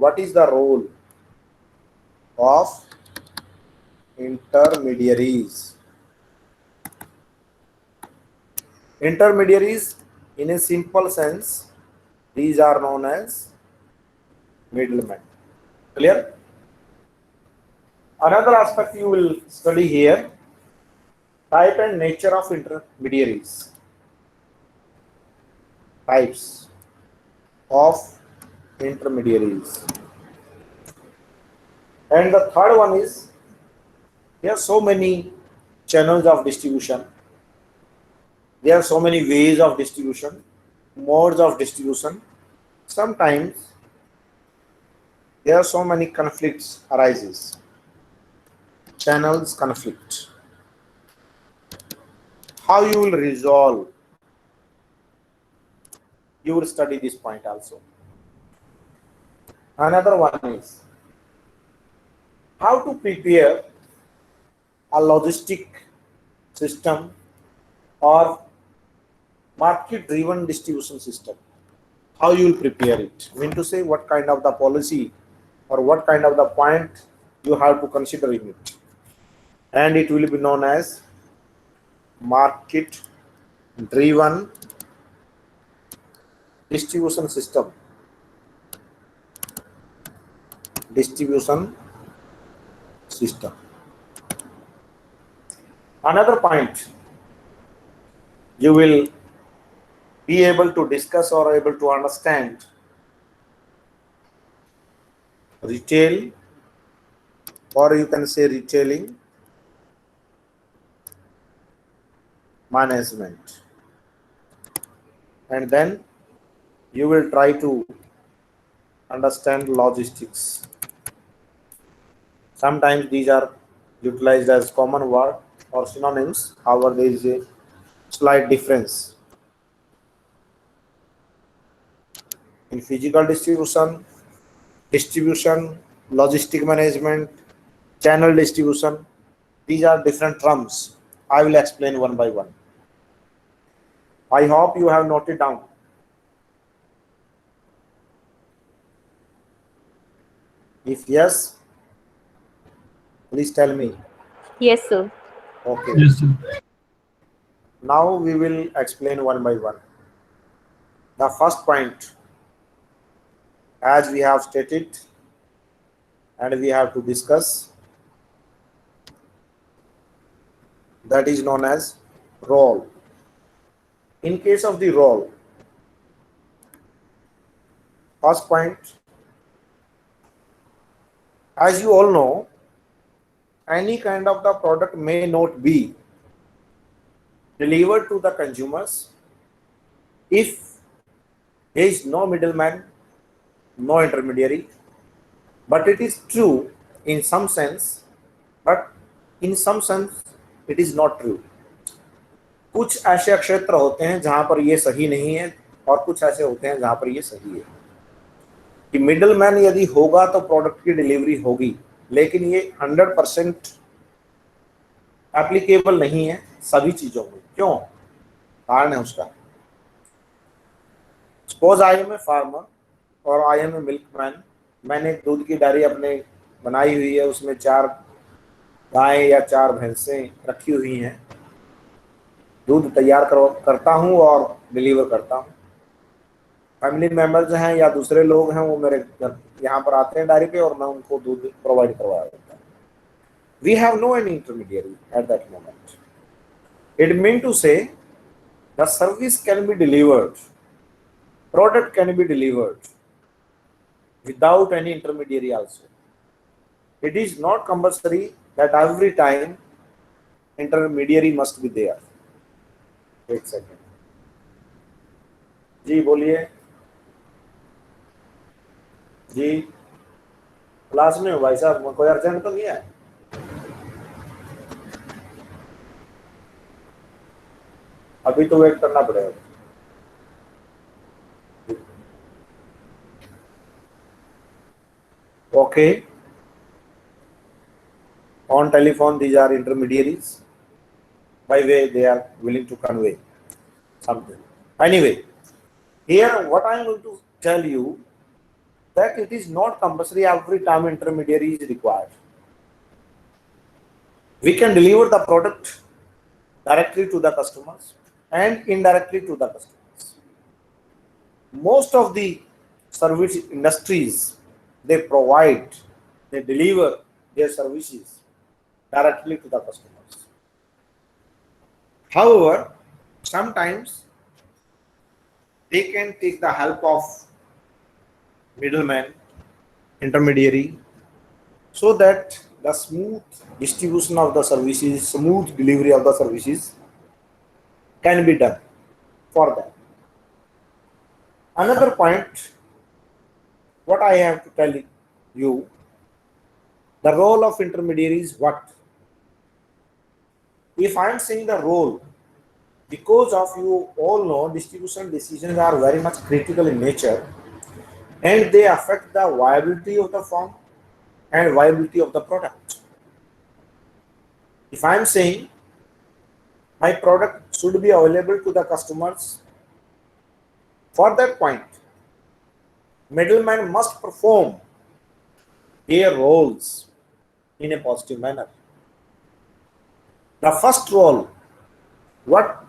what is the role of intermediaries? Intermediaries, in a simple sense, these are known as middlemen. Clear? Another aspect you will study here, type and nature of intermediaries. Types of intermediaries. And the third one is, there are so many channels of distribution. There are so many ways of distribution, modes of distribution. Sometimes there are so many conflicts arises. Channels conflict. How you will resolve? You will study this point also. Another one is how to prepare a logistic system or market-driven distribution system. How you will prepare it? I mean to say, what kind of the policy or what kind of the point you have to consider in it, and it will be known as market-driven distribution system. Distribution system. Another point you will be able to discuss or able to understand, retail, or you can say retailing management, and then you will try to understand logistics. Sometimes these are utilized as common word or synonyms, however there is a slight difference. In physical distribution, logistic management, channel distribution, these are different terms. I will explain one by one. I hope you have noted down. If yes, please tell me. Yes, sir. Okay. Yes, sir. Now we will explain one by one. The first point, as we have stated, and we have to discuss, that is known as role. In case of the role, first point, as you all know, any kind of the product may not be delivered to the consumers if there is no middleman, no intermediary. But it is true in some sense, but in some sense it is not true. कुछ ऐसे क्षेत्र होते हैं जहां पर ये सही नहीं है, और कुछ ऐसे होते हैं जहां पर ये सही है कि मिडलमैन यदि होगा तो प्रोडक्ट की डिलीवरी होगी, लेकिन ये 100% एप्लीकेबल नहीं है सभी चीजों में। क्यों? कारण है उसका। Suppose I am a farmer और आई एम ए मिल्कमैन। मैंने दूध की डेयरी अपने बनाई हुई है, उसमें 4 गायें या 4 भैंसें रखी हुई हैं। दूध तैयार करता हूँ और डिलीवर करता हूँ। फैमिली मेम्बर्स हैं या दूसरे लोग हैं, वो मेरे घर यहाँ पर आते हैं डेयरी पे और मैं उनको दूध प्रोवाइड करवा देता हूँ। We have no any intermediary at that moment. It means to say the service can be delivered, product can be delivered without any intermediary also. It is not compulsory that every time intermediary must be there. एक second जी, बोलिए जी। Class में हो भाई साहब, कोई urgent तो नहीं है? अभी तो वेट करना पड़ेगा। Okay, on telephone these are intermediaries by way they are willing to convey something. Anyway, here what I am going to tell you, that it is not compulsory every time intermediary is required. We can deliver the product directly to the customers and indirectly to the customers. Most of the service industries, they deliver their services directly to the customers. However, sometimes they can take the help of middleman, intermediary, so that the smooth distribution of the services, smooth delivery of the services can be done for them. Another point, what I have to tell you, the role of intermediary is what? If I am saying the role, because of you all know distribution decisions are very much critical in nature and they affect the viability of the firm and viability of the product. If I am saying my product should be available to the customers, for that point, middlemen must perform their roles in a positive manner. The first role, what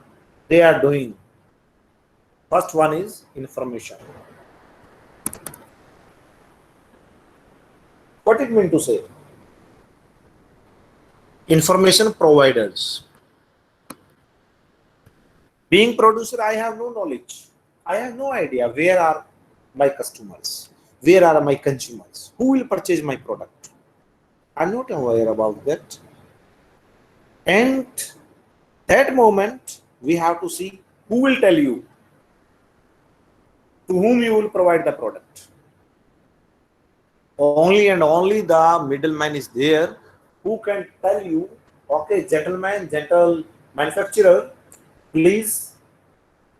they are doing, first one is information. What it mean to say? Information providers. Being producer, I have no knowledge. I have no idea where are my customers, where are my consumers, who will purchase my product. I'm not aware about that. And that moment, we have to see who will tell you to whom you will provide the product. Only and only the middleman is there who can tell you, okay, gentleman, gentle manufacturer, please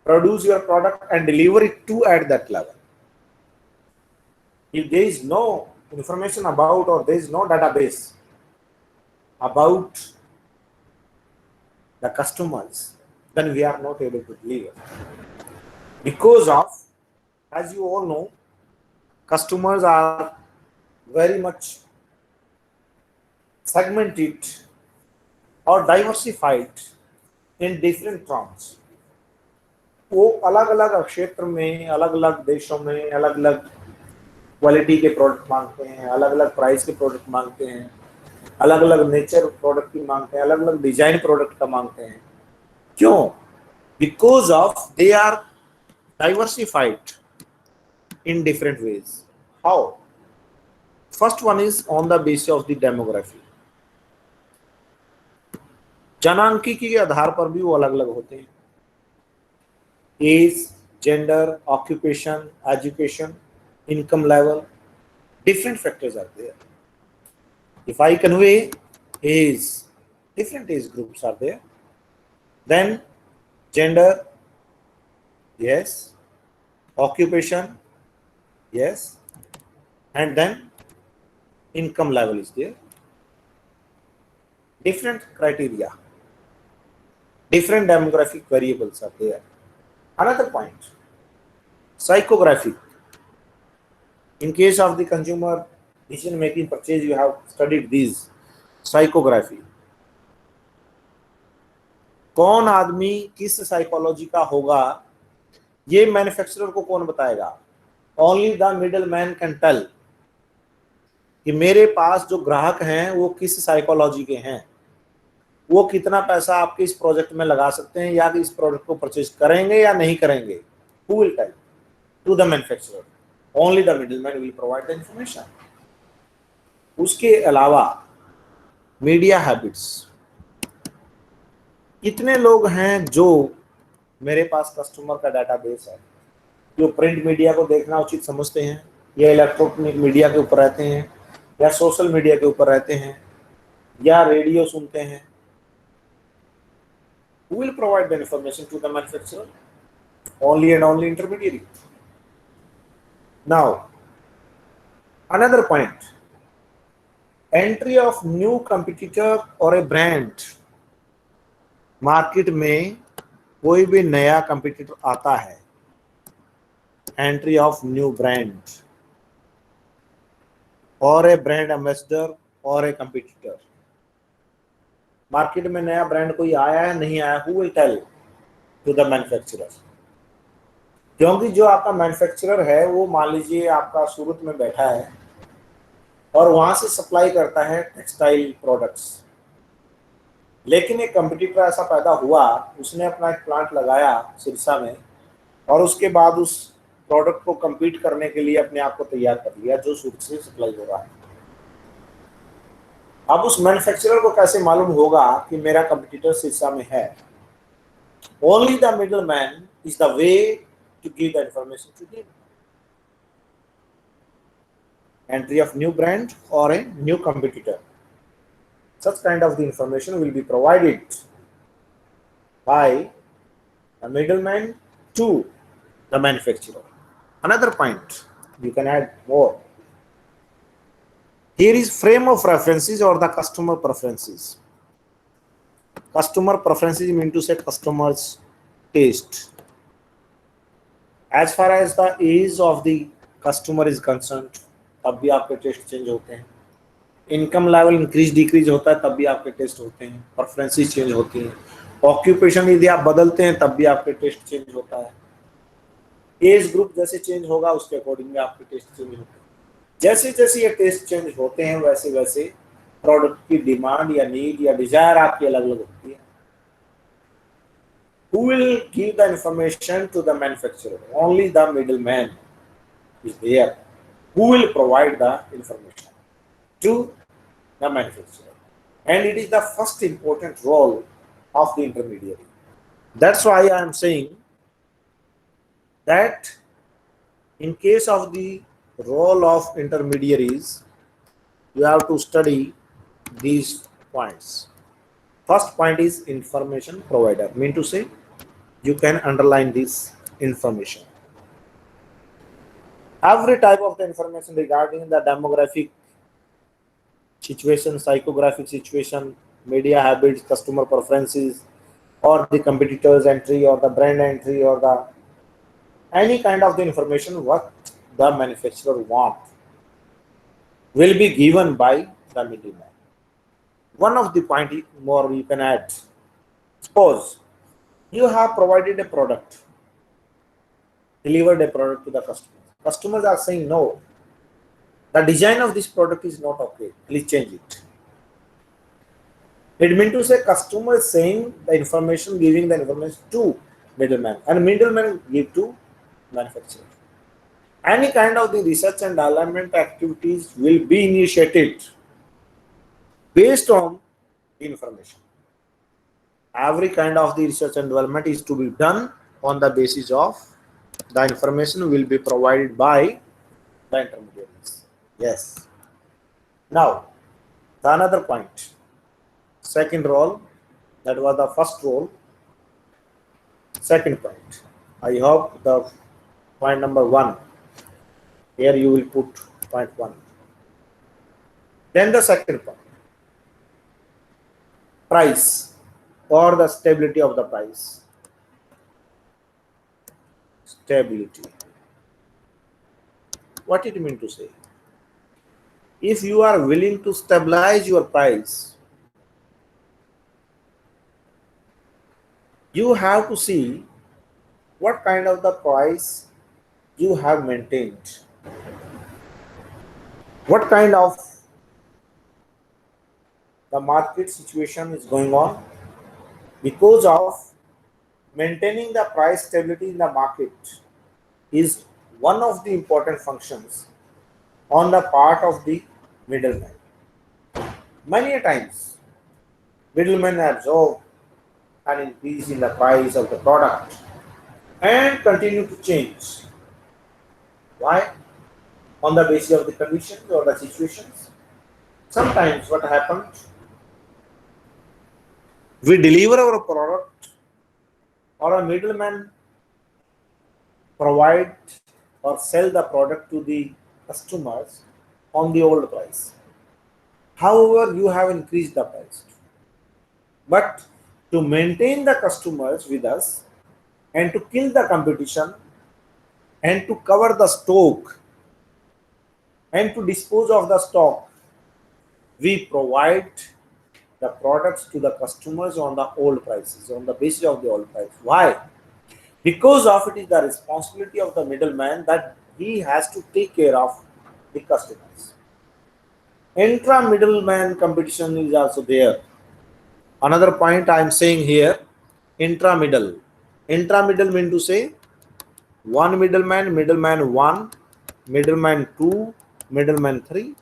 produce your product and deliver it to at that level. If there is no information about or there is no database about the customers, then we are not able to deliver. Because of, as you all know, customers are very much segmented or diversified in different terms. वो अलग अलग क्षेत्र में, अलग अलग देशों में अलग अलग क्वालिटी के प्रोडक्ट मांगते हैं, अलग अलग प्राइस के प्रोडक्ट मांगते हैं, अलग अलग नेचर प्रोडक्ट की मांगते हैं, अलग अलग डिजाइन प्रोडक्ट का मांगते हैं. क्यों? Because of they are diversified in different ways. How? First one is on the basis of the demography. जनांकिकी के आधार पर भी वो अलग अलग होते हैं. Age, gender, occupation, education, income level, different factors are there. If I convey age, different age groups are there. Then gender, yes. Occupation, yes. And then income level is there. Different criteria, different demographic variables are there. Another point, psychographic. In case of the consumer decision making purchase, you have studied these. Psychography. कौन आदमी किस psychology का होगा, ये manufacturer को कौन बताएगा? Only the middle man can tell कि मेरे पास जो ग्राहक हैं वो किस साइकोलॉजी के हैं, वो कितना पैसा आपके इस प्रोजेक्ट में लगा सकते हैं या इस प्रोडक्ट को परचेज करेंगे या नहीं करेंगे. Who will tell? To the manufacturer. Only the middleman will provide the information. उसके अलावा मीडिया हैबिट्स. कितने लोग हैं जो मेरे पास कस्टमर का डाटाबेस है, जो प्रिंट मीडिया को देखना उचित समझते हैं या इलेक्ट्रॉनिक मीडिया के ऊपर रहते हैं या सोशल मीडिया के ऊपर रहते हैं या रेडियो सुनते हैं. Who will provide the information to the manufacturer? Only and only intermediary. Now, another point, entry of new competitor or a brand. Market में कोई भी नया कंपटीटर आता है, एंट्री ऑफ न्यू ब्रांड, और ए ब्रांड एम्बेसडर और ए कंपटीटर। मार्केट में नया ब्रांड कोई आया है नहीं आया, who will tell to the manufacturer? क्योंकि जो आपका मैन्युफैक्चरर है वो मान लीजिए आपका सूरत में बैठा है और वहां से सप्लाई करता है टेक्सटाइल प्रोडक्ट्स, लेकिन एक कंपटीटर ऐसा पैदा हुआ, उसने अपना एक प्लांट लगाया सिरसा में और उसके बाद उस प्रोडक्ट को compete करने के लिए अपने आप को तैयार कर लिया जो सूरत से सप्लाई हो रहा है। अब उस मैन्युफैक्चरर को कैसे मालूम होगा कि मेरा कंपटीटर सिरसा में है? Only the middle man is the way to give the information to him. Entry of new brand or a new competitor, such kind of the information will be provided by the middleman to the manufacturer. Another point you can add more. Here is frame of references or the customer preferences. Customer preferences mean to say customers taste. As far as the age of the customer is concerned, तब भी आपके taste change होते हैं। Income level increase decrease होता है तब भी आपके टेस्ट होते हैं, प्रेफरेंसेस चेंज होती हैं। ऑक्यूपेशन यदि आप बदलते हैं तब भी आपके टेस्ट चेंज होता है। एज ग्रुप जैसे चेंज होगा उसके अकॉर्डिंग आपके टेस्ट चेंज होते हैं। जैसे जैसे ये टेस्ट चेंज होते हैं वैसे वैसे प्रोडक्ट की डिमांड या नीड या डिजायर आपकी अलग अलग होती है। Who will give the information to the manufacturer? Only the middleman is there who will provide the information to the manufacturer, and it is the first important role of the intermediary. That's why I am saying that in case of the role of intermediaries, you have to study these points. First point is information provider, mean to say you can underline this information. Every type of the information regarding the demographic situation, psychographic situation, media habits, customer preferences, or the competitors entry or the brand entry or the any kind of the information what the manufacturer want will be given by the middleman. One of the point more you can add. Suppose you have provided a product, delivered a product to the customer. Customers are saying no, the design of this product is not okay, please change it. It means to say customer is saying the information, giving the information to middleman, and middleman give to manufacturer. Any kind of the research and development activities will be initiated based on the information. Every kind of the research and development is to be done on the basis of the information will be provided by the intermediaries. Yes. Now, the another point, second role, that was the first role. Second point, I hope the point number 1, here you will put point 1. Then the second point, price or the stability of the price. Stability. What it mean to say? If you are willing to stabilize your price, you have to see what kind of the price you have maintained, what kind of the market situation is going on. Because of maintaining the price stability in the market is one of the important functions on the part of the middleman. Many a times, middlemen absorb an increase in the price of the product and continue to change. Why? On the basis of the conditions or the situations. Sometimes what happens, we deliver our product or a middleman provide or sell the product to the customers on the old price. However, you have increased the price. But to maintain the customers with us and to kill the competition and to cover the stock, And to dispose of the stock, we provide the products to the customers on the old prices, on the basis of the old price. Why? Because of it is the responsibility of the middleman that he has to take care of the customers. Intra middleman competition is also there. Another point I am saying here, intra middle. Intra middle mean to say one middleman, middleman 1, middleman 2, middleman 3.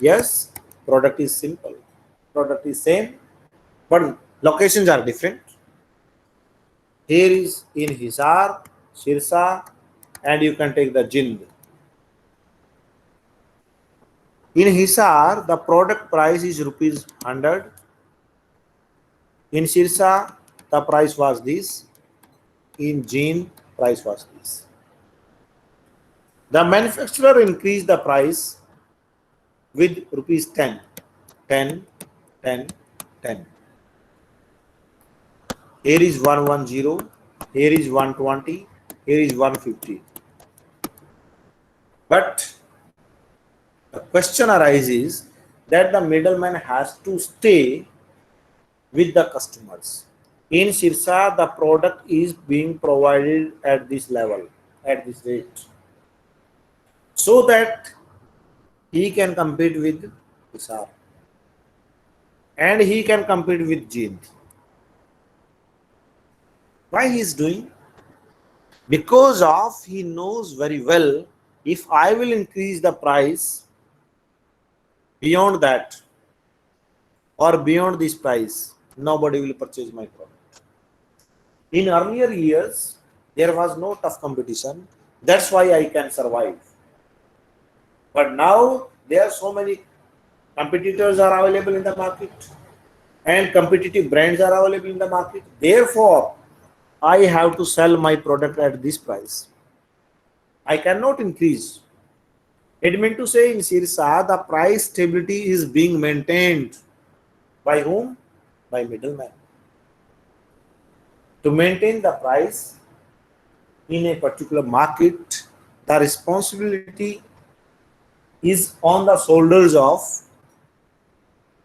Yes, product is simple, product is same, but locations are different. Here is in Hisar, Sirsa, and you can take the Jind. In Hisar, the product price is rupees 100. In Sirsa, the price was this. In Jind, price was this. The manufacturer increased the price with rupees 10, 10, 10, 10. Here is 110, here is 120, here is 150. But the question arises that the middleman has to stay with the customers. In Sirsa, the product is being provided at this level, at this rate, so that he can compete with Hisar and he can compete with Jind. Why he is doing? Because of he knows very well, if I will increase the price beyond that or beyond this price, nobody will purchase my product. In earlier years, there was no tough competition. That's why I can survive. But now there are so many competitors are available in the market and competitive brands are available in the market. Therefore, I have to sell my product at this price. I cannot increase. It meant to say in Sirsa, the price stability is being maintained by whom? By middleman. To maintain the price in a particular market, the responsibility is on the shoulders of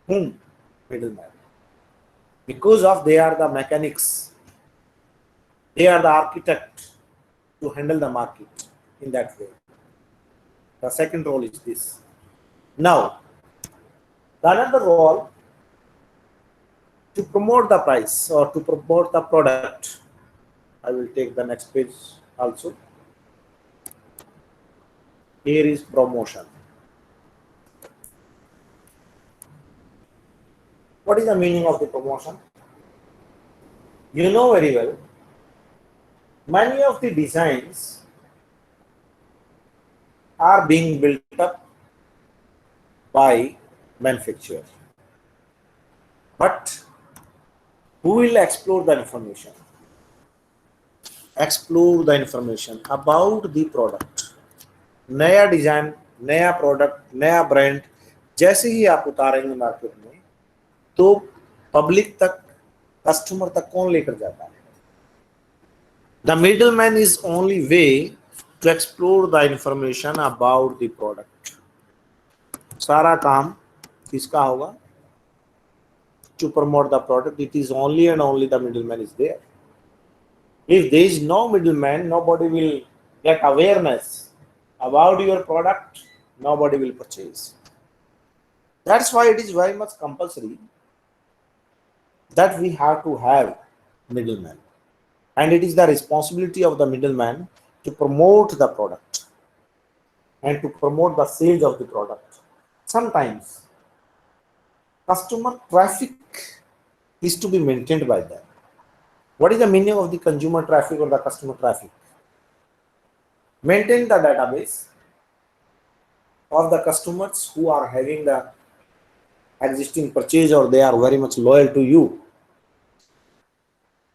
whom? Middleman. Because of they are the mechanics, they are the architect to handle the market in that way. The second role is this. Now, the another role to promote the price or to promote the product. I will take the next page also. Here is promotion. What is the meaning of the promotion? You know very well, many of the designs are being built up by manufacturer. But who will explore the information? Explore the information about the product. नया design, नया product, नया brand जैसे ही आप उतारेंगे market में, तो public तक, customer तक कौन लेकर जाता है? The middleman is only way to explore the information about the product. सारा काम किसका होगा? To promote the product, it is only and only the middleman is there. If there is no middleman, nobody will get awareness about your product, nobody will purchase. That's why it is very much compulsory that we have to have middleman. And it is the responsibility of the middleman to promote the product and to promote the sales of the product. Sometimes customer traffic is to be maintained by them. What is the meaning of the consumer traffic or the customer traffic? Maintain the database of the customers who are having the existing purchase or they are very much loyal to you.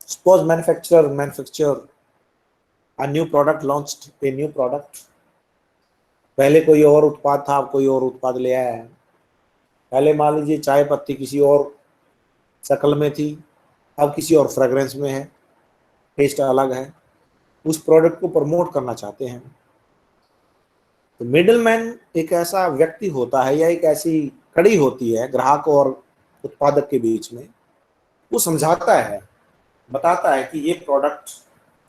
Suppose manufacture a new product, launched a new product. पहले कोई और उत्पाद था, अब कोई और उत्पाद ले आया है. पहले मान लीजिए चाय पत्ती किसी और शक्ल में थी, अब किसी और फ्रेग्रेंस में है, टेस्ट अलग है. उस प्रोडक्ट को प्रमोट करना चाहते हैं. तो मिडलमैन एक ऐसा व्यक्ति होता है या एक ऐसी कड़ी होती है ग्राहक और उत्पादक के बीच में, वो समझाता है, बताता है कि ये प्रोडक्ट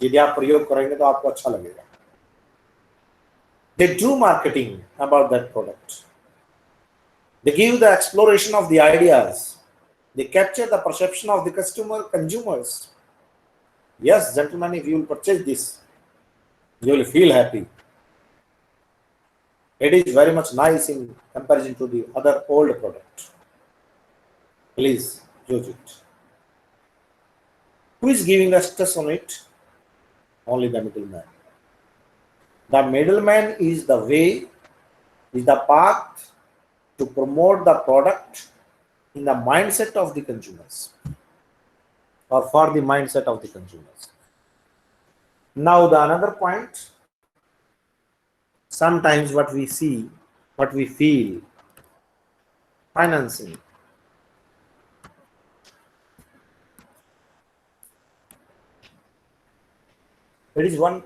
यदि आप प्रयोग करेंगे तो आपको अच्छा लगेगा। They do marketing about that product, they give the exploration of the ideas, they capture the perception of the consumers. Yes, gentlemen, if you will purchase this, you will feel happy. It is very much nice in comparison to the other old product. Please use it. Who is giving a stress on it? Only the middleman. The middleman is the way, is the path to promote the product in the mindset of the consumers or for the mindset of the consumers. Now the another point, sometimes what we see, what we feel, financing. There is one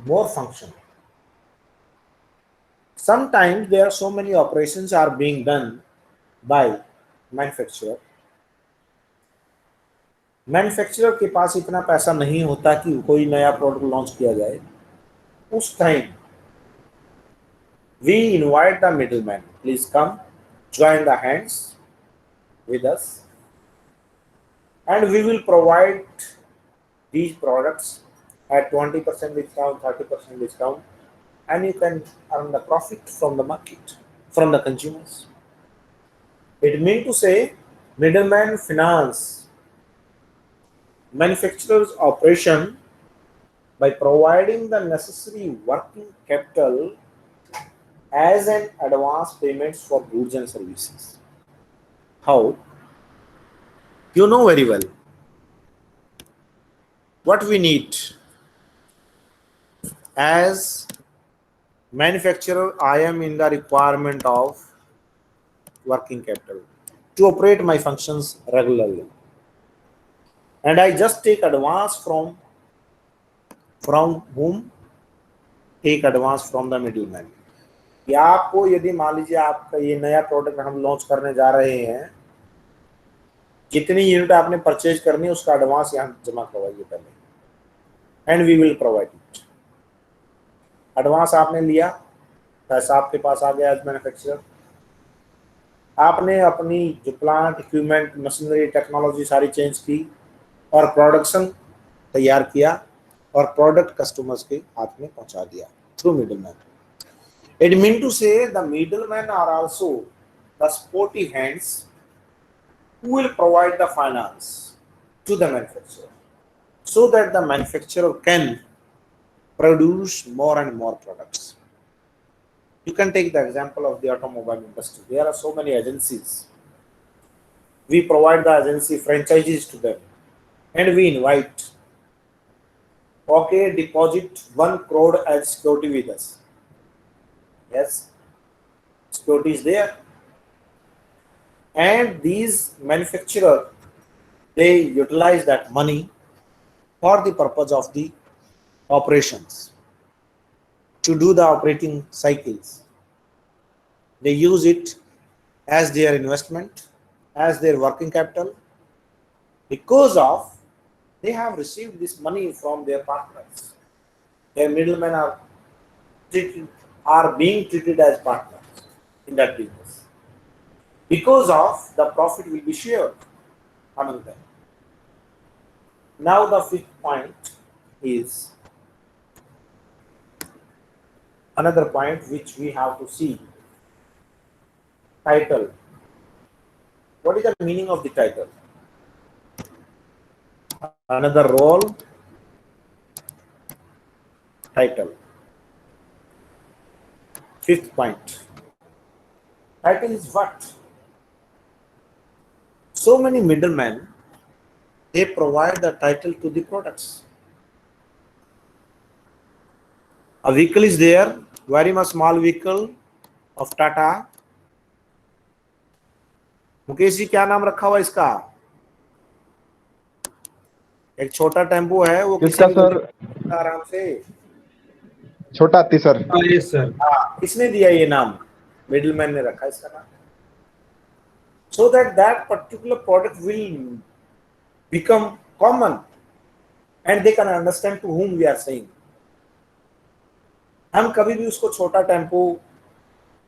more function. Sometimes there are so many operations are being done by manufacturer. Manufacturer के पास इतना पैसा नहीं होता कि कोई नया product launch किया जाए। उस time we invite the middleman, please come, join the hands with us, and we will provide these products at 20% discount, 30% discount, and you can earn the profit from the market, from the consumers. It means to say middleman finance manufacturer's operation by providing the necessary working capital as an advance payments for goods and services. How? You know very well what we need as manufacturer. I am in the requirement of working capital to operate my functions regularly, and I just take advance from whom? Take advance from the middleman. कि आपको यदि मान लीजिए आपका ये नया product हम launch करने जा रहे हैं, जितनी यूनिट आपने परचेज करनी है उसका एडवांस यहाँ जमा करवाइए पहले, and we will provide it. Advance आपने लिया, पैसा आपके पास आ गया एज मैन्युफैक्चरर, आपने अपनी जो प्लांट, इक्विपमेंट, मशीनरी, टेक्नोलॉजी सारी चेंज की और प्रोडक्शन तैयार किया और प्रोडक्ट कस्टमर्स के हाथ में पहुंचा दिया through middleman. It means to say the middlemen are also the supportive hands who will provide the finance to the manufacturer so that the manufacturer can produce more and more products. You can take the example of the automobile industry. There are so many agencies. We provide the agency franchises to them and we invite, okay, deposit 1 crore as security with us. Yes, security is there. And these manufacturers, they utilize that money for the purpose of the operations, to do the operating cycles. They use it as their investment, as their working capital, because of they have received this money from their partners. Their middlemen are being treated as partners in that business. Because of the profit will be shared among them. Now the fifth point is another point which we have to see. Title. What is the meaning of the title? Another role. Title. Fifth point. Title is what? So many middlemen, they provide the title to the products. A vehicle is there, very much small vehicle of Tata. Mukesh ji क्या नाम रखा हुआ इसका? एक छोटा tempo है, वो किसी भी आराम से छोटा हाथी सर। Yes sir. हाँ, किसने दिया ये नाम? मिडिलमैन ने रखा इसका नाम, so that that particular product will become common and they can understand to whom we are saying. हम कभी भी उसको छोटा टेम्पो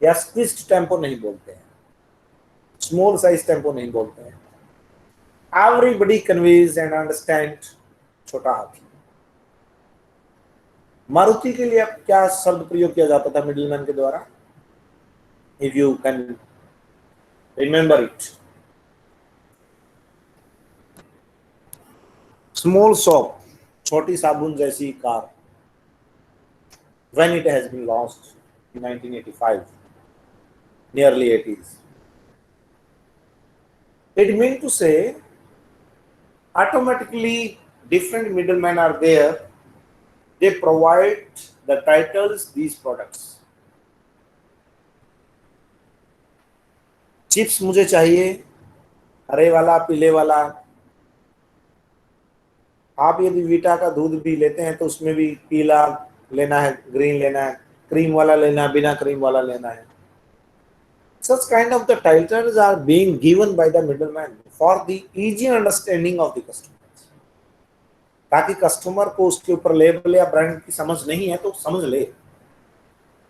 या स्क्विज्ड टेम्पो नहीं बोलते हैं, स्मॉल साइज टेम्पो नहीं बोलते हैं। एवरीबडी कन्वेज एंड अंडरस्टैंड छोटा हाथी। मारुति के लिए क्या शब्द प्रयोग किया जाता था मिडिलमैन के द्वारा? If you can remember it, small shop, छोटी साबुन जैसी car, when it has been launched in 1985, nearly 80s. It means to say automatically different middlemen are there. They provide the titles these products. Chips मुझे चाहिए, हरे वाला, पीले वाला। आप यदि वीटा का दूध भी लेते हैं तो उसमें भी पीला लेना है, ग्रीन लेना है, क्रीम वाला लेना है, बिना क्रीम वाला लेना है। Such kind of the titles are being given by the middleman for the easy understanding of the customers, ताकि कस्टमर को उसके ऊपर लेबल या ब्रांड की समझ नहीं है तो समझ ले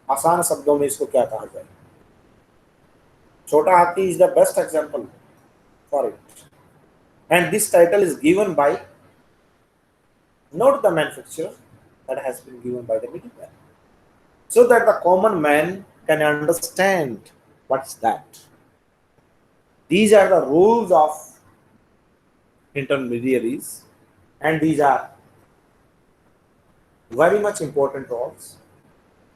आसान शब्दों में इसको क्या कहा जाए। छोटा हाथी is the best example for it, and this title is given by not the manufacturer, that has been given by the middleman, so that the common man can understand what's that. These are the rules of intermediaries, and these are very much important roles.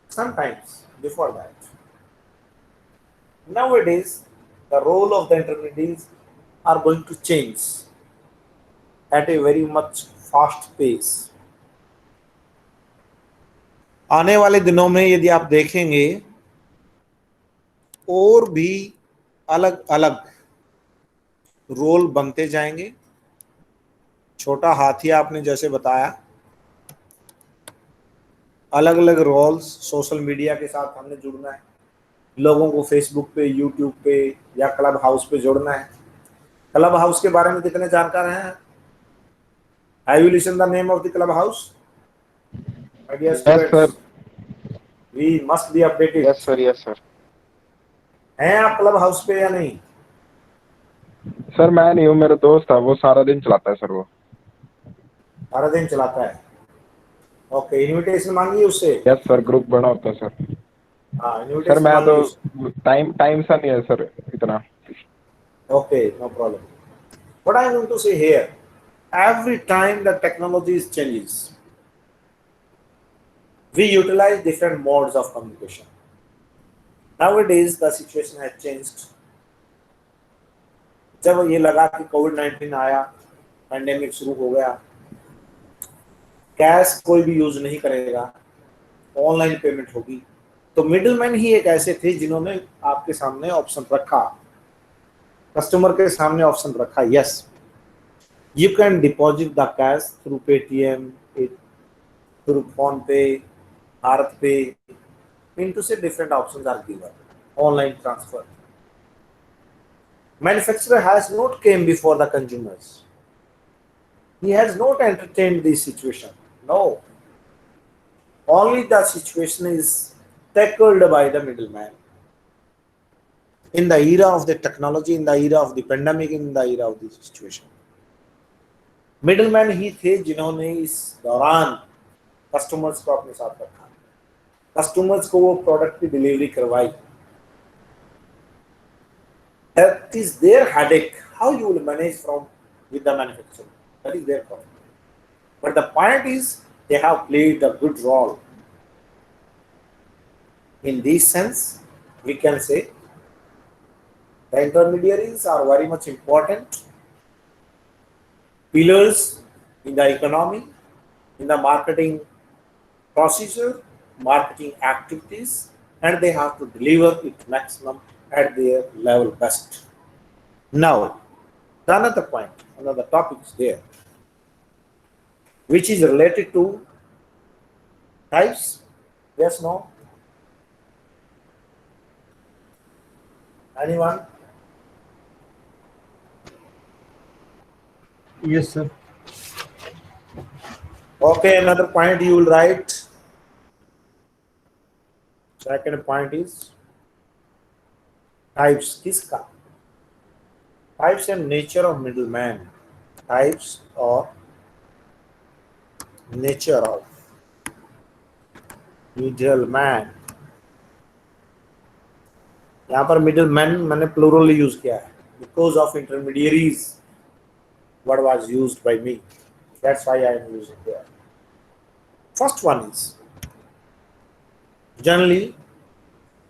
Sometimes before that, nowadays the role of the intermediaries are going to change at a very much fast pace. आने वाले दिनों में यदि आप देखेंगे और भी अलग अलग रोल बनते जाएंगे। छोटा हाथी आपने जैसे बताया, अलग अलग रोल्स, सोशल मीडिया के साथ हमने जुड़ना है, लोगों को फेसबुक पे, यूट्यूब पे या क्लब हाउस पे जोड़ना है। क्लब हाउस के बारे में कितने जानकार हैं? Have you listen the name of the Clubhouse? My dear students, we must be updated. Yes sir, yes sir. हैं आप क्लब हाउस पे या नहीं? सर मैं नहीं हूँ, मेरा दोस्त है, वो सारा दिन चलाता है सर। वो सारा दिन चलाता है। ओके, इनविटेशन मांगिए उससे। यस सर, ग्रुप बना होता है सर। हाँ, सर इनविटेशन मैं मांगिए उससे। तो टाइम सा नहीं है सर इतना। Okay, no problem. What I want to say here, every time the technology is changes, we utilize different modes of communication. Nowadays, the situation has changed. जब ये लगा कि कोविड-19 आया, पैंडेमिक शुरू हो गया, कैश कोई भी यूज नहीं करेगा, ऑनलाइन पेमेंट होगी, तो मिडिलमैन ही एक ऐसे थे जिन्होंने आपके सामने ऑप्शन रखा, कस्टमर के सामने ऑप्शन रखा, yes, you can deposit the cash through Paytm, through PhonePe, BharatPe. Into say different options are given. Online transfer. Manufacturer has not came before the consumers. He has not entertained this situation. No. Only the situation is tackled by the middleman. In the era of the technology, in the era of the pandemic, in the era of this situation. Middleman ही थे जिन्होंने इस दौरान customers को अपने साथ रखा, customers को वो प्रोडक्ट की डिलीवरी करवाई। That is their headache. How you will manage from with the manufacturer? That is their problem. But the point is, they have played a good role. In this sense, we can say the intermediaries are very much important pillars in the economy, in the marketing procedure, marketing activities, and they have to deliver it maximum at their level best. Now, the another point, another topic is there, which is related to types, Yes, no? Anyone? Yes, sir. Okay, another point you will write. Second point is types. किसका? Types and nature of middleman. Types or nature of middleman. यहाँ पर middleman मैंने plural use किया है because of intermediaries. What was used by me? That's why I am using there. First one is generally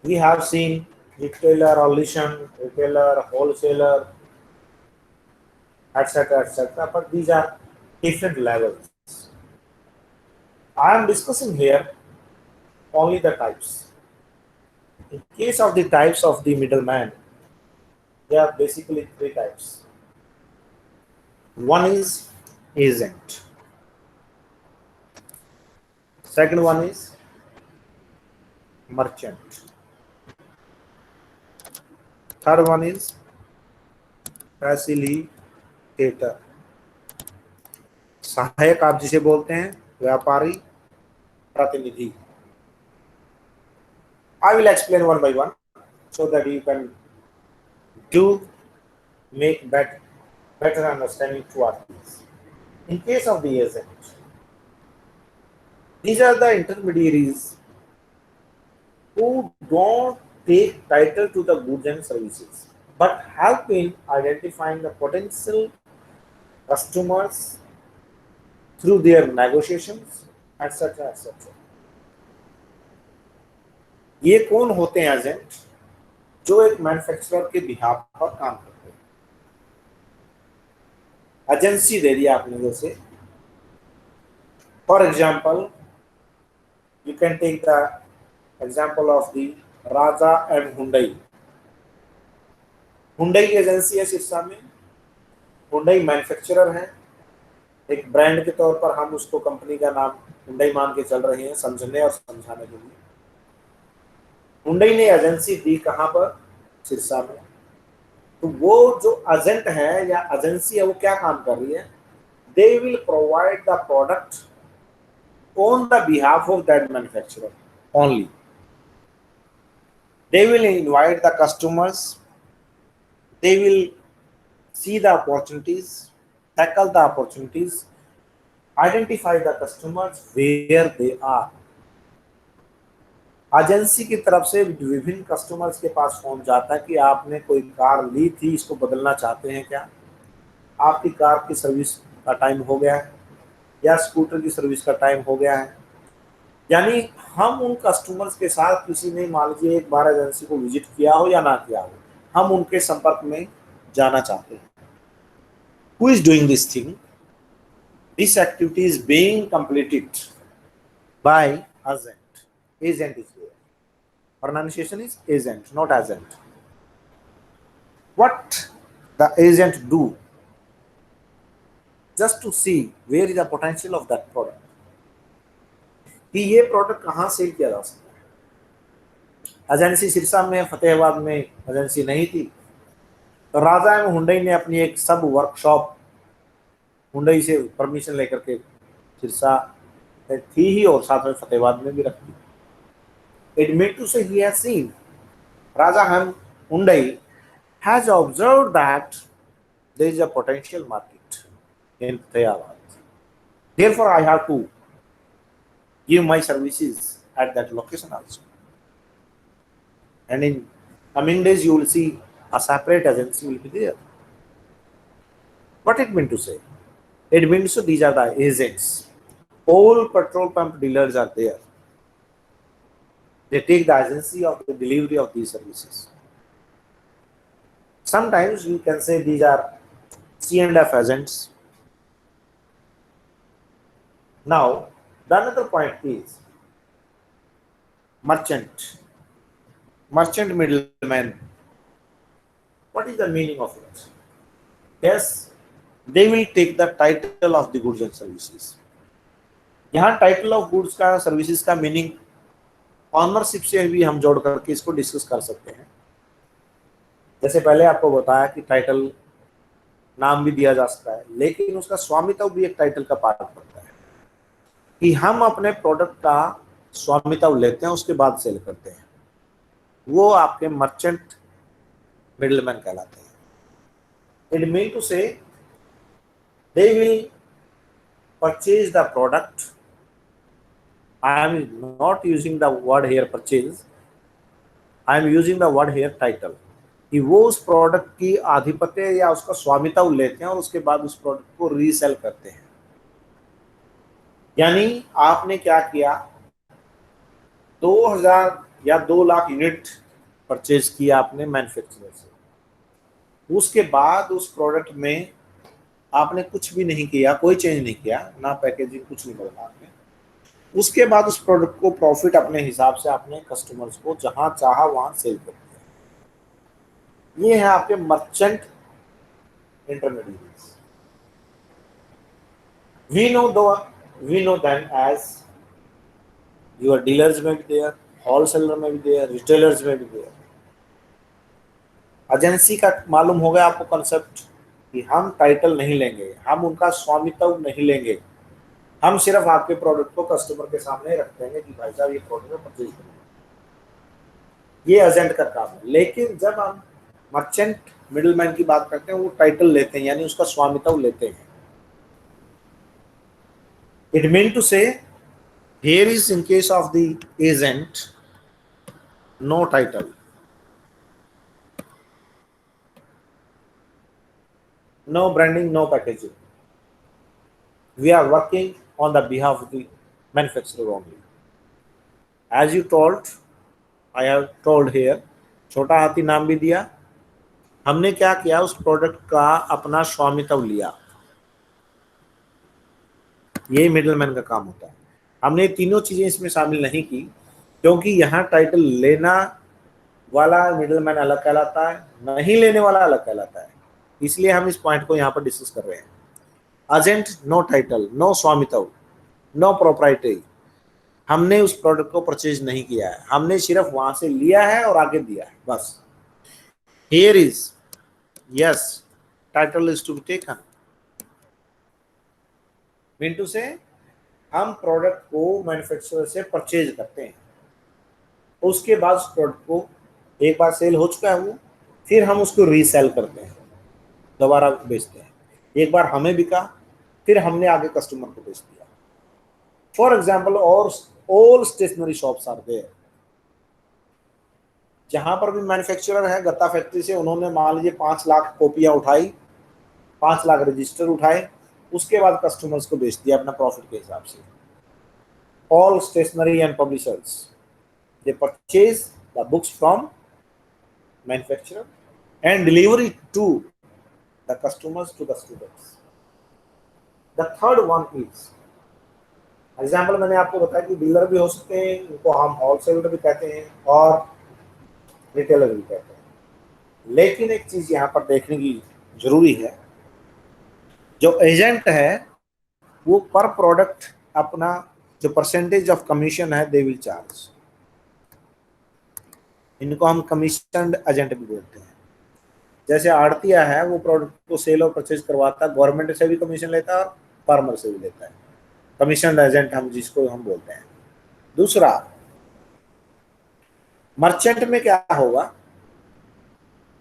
we have seen retailer, optician, retailer, wholesaler, etc. But these are different levels. I am discussing here only the types. In case of the types of the middleman, there are basically three types. One is agent. Second one is merchant. Third one is facilitator. सहायक आप जिसे बोलते हैं, व्यापारी, प्रतिनिधि. I will explain one by one so that you can make better understanding to others. In case of the agent, these are the intermediaries who don't take title to the goods and services, but help in identifying the potential customers through their negotiations, etc. ये कौन होते हैं agent? जो एक manufacturer के behalf पर काम करते हैं. एजेंसी दे दिया आपने. जैसे for example you can take the example of the Raja and Hyundai. Hyundai की एजेंसी है सिरसा में. Hyundai मैन्युफैक्चरर है. एक ब्रांड के तौर पर हम उसको कंपनी का नाम Hyundai मान के चल रहे हैं समझने और समझाने के लिए. Hyundai ने एजेंसी दी कहाँ पर? सिरसा में. तो वो जो एजेंट है या एजेंसी है वो क्या काम कर रही है? They will provide the product on the behalf of that manufacturer only. They will invite the customers. They will see the opportunities, tackle the opportunities, identify the customers where they are. Agency की तरफ से विभिन्न customers के पास phone जाता है कि आपने कोई कार ली थी, इसको बदलना चाहते हैं क्या? आपकी कार की सर्विस का टाइम हो गया है या स्कूटर की सर्विस का टाइम हो गया है. यानी हम उन कस्टमर्स के साथ किसी ने मान लीजिए एक बार एजेंसी को विजिट किया हो या ना किया हो, हम उनके संपर्क में जाना चाहते हैं. Who is doing this thing? This activity is being completed by agent. Agent is there. Pronunciation is agent, not agent. What the agent do? Just to see where is the potential of that product. कि ये product कहाँ cell किया जा सकता है. Agency Sirsa में, फतेहाबाद में agency नहीं थी, तो राजा एवं हुंडई ने अपनी एक सब वर्कशॉप हुंडई से परमिशन लेकर के सिरसा थी ही और साथ में फतेहाबाद में भी रखी. It meant to say he has seen, Raja Hyundai has observed that there is a potential market in Fatehabad. Therefore, I have to give my services at that location also. And in coming days, you will see a separate agency will be there. What it meant to say? It means these are the agents. All petrol pump dealers are there. They take the agency of the delivery of these services. Sometimes we can say these are C&F agents. Now, the another point is merchant. Merchant middleman. What is the meaning of it? Yes, they will take the title of the goods and services. यहाँ title of goods का services का meaning ownership से भी हम जोड़ करके इसको discuss कर सकते हैं। जैसे पहले आपको बताया कि टाइटल नाम भी दिया जा सकता है, लेकिन उसका स्वामित्व भी एक टाइटल का पार्ट बनता है कि हम अपने प्रोडक्ट का स्वामित्व लेते हैं उसके बाद सेल करते हैं, वो आपके मर्चेंट मिडलमैन कहलाते हैं। इट मीन टू से they will purchase the product. I am not using the word hair purchase, I am using the word hair title, कि वो उस प्रोडक्ट की आधिपत्य या उसका स्वामित्व लेते हैं और उसके बाद उस प्रोडक्ट को रीसेल करते हैं। यानी आपने क्या किया, 2000 या 2 लाख यूनिट परचेज किया आपने मैन्युफैक्चरर से, उसके बाद उस प्रोडक्ट में आपने कुछ भी नहीं किया, कोई चेंज नहीं किया, ना पैकेजिंग, कुछ नहीं बदला आपने। उसके बाद उस प्रोडक्ट को प्रॉफिट अपने हिसाब से आपने कस्टमर्स को जहां चाहा वहां सेल कर दिया। ये है आपके merchant intermediates. we know them as your dealers में भी there, होलसेलर में भी there, रिटेलर्स में भी there। एजेंसी का मालूम हो गया आपको कंसेप्ट कि हम टाइटल नहीं लेंगे, हम उनका स्वामित्व नहीं लेंगे, हम सिर्फ आपके प्रोडक्ट को कस्टमर के सामने रख देंगे कि भाई साहब ये प्रोडक्ट परचेज करें। ये एजेंट का काम है। लेकिन जब हम मर्चेंट मिडलमैन की बात करते हैं, वो टाइटल लेते हैं, यानी उसका स्वामित्व लेते हैं। इट मीन टू से here is in case of the agent no title, no branding, no packaging. We are working on the behalf of the manufacturer only. As you told, I have told here, छोटा हाथी नाम भी दिया। हमने क्या किया, उस प्रोडक्ट का अपना स्वामित्व लिया। ये मिडलमैन का काम होता है। हमने तीनों चीजें इसमें शामिल नहीं की, क्योंकि यहाँ टाइटल लेना वाला मिडलमैन अलग कहलाता है, नहीं लेने वाला अलग कहलाता है। इसलिए हम इस पॉइंट को यहाँ पर डिस्कस कर रहे हैं। एजेंट नो टाइटल, नो स्वामित्व, नो प्रोप्राइटरी। हमने उस प्रोडक्ट को परचेज नहीं किया है, हमने सिर्फ वहां से लिया है और आगे दिया है, बस। Here is yes title is to be taken, mean to say हम प्रोडक्ट को मैन्युफैक्चरर से परचेज करते हैं, उसके बाद उस प्रोडक्ट को एक बार सेल हो चुका है वो, फिर हम उसको रीसेल करते हैं, दोबारा बेचते हैं। एक बार हमें बिका, फिर हमने आगे कस्टमर को बेच दिया। फॉर एग्जाम्पल, और all stationery shops are there. जहां पर भी मैन्युफैक्चरर है, गत्ता फैक्ट्री से उन्होंने मान लीजिए 5 लाख कॉपियां उठाई, 5 लाख रजिस्टर उठाए, उसके बाद कस्टमर्स को बेच दिया अपना प्रॉफिट के हिसाब से। All stationery and publishers they purchase the books from manufacturer and delivery to the customers, to the students. The third one is, example मैंने आपको बताया कि डीलर भी हो सकते हैं, उनको हम होलसेलर भी कहते हैं और रिटेलर भी कहते हैं। लेकिन एक चीज यहाँ पर देखने की जरूरी है, जो एजेंट है वो पर प्रोडक्ट अपना जो परसेंटेज ऑफ कमीशन है दे विल चार्ज। इनको हम कमीशन एजेंट भी बोलते हैं। जैसे आड़तिया है, वो प्रोडक्ट को सेल और परचेज करवाता है, गवर्नमेंट से भी कमीशन लेता है और फार्मर से भी लेता है। कमीशन एजेंट हम जिसको हम बोलते हैं। दूसरा, मर्चेंट में क्या होगा,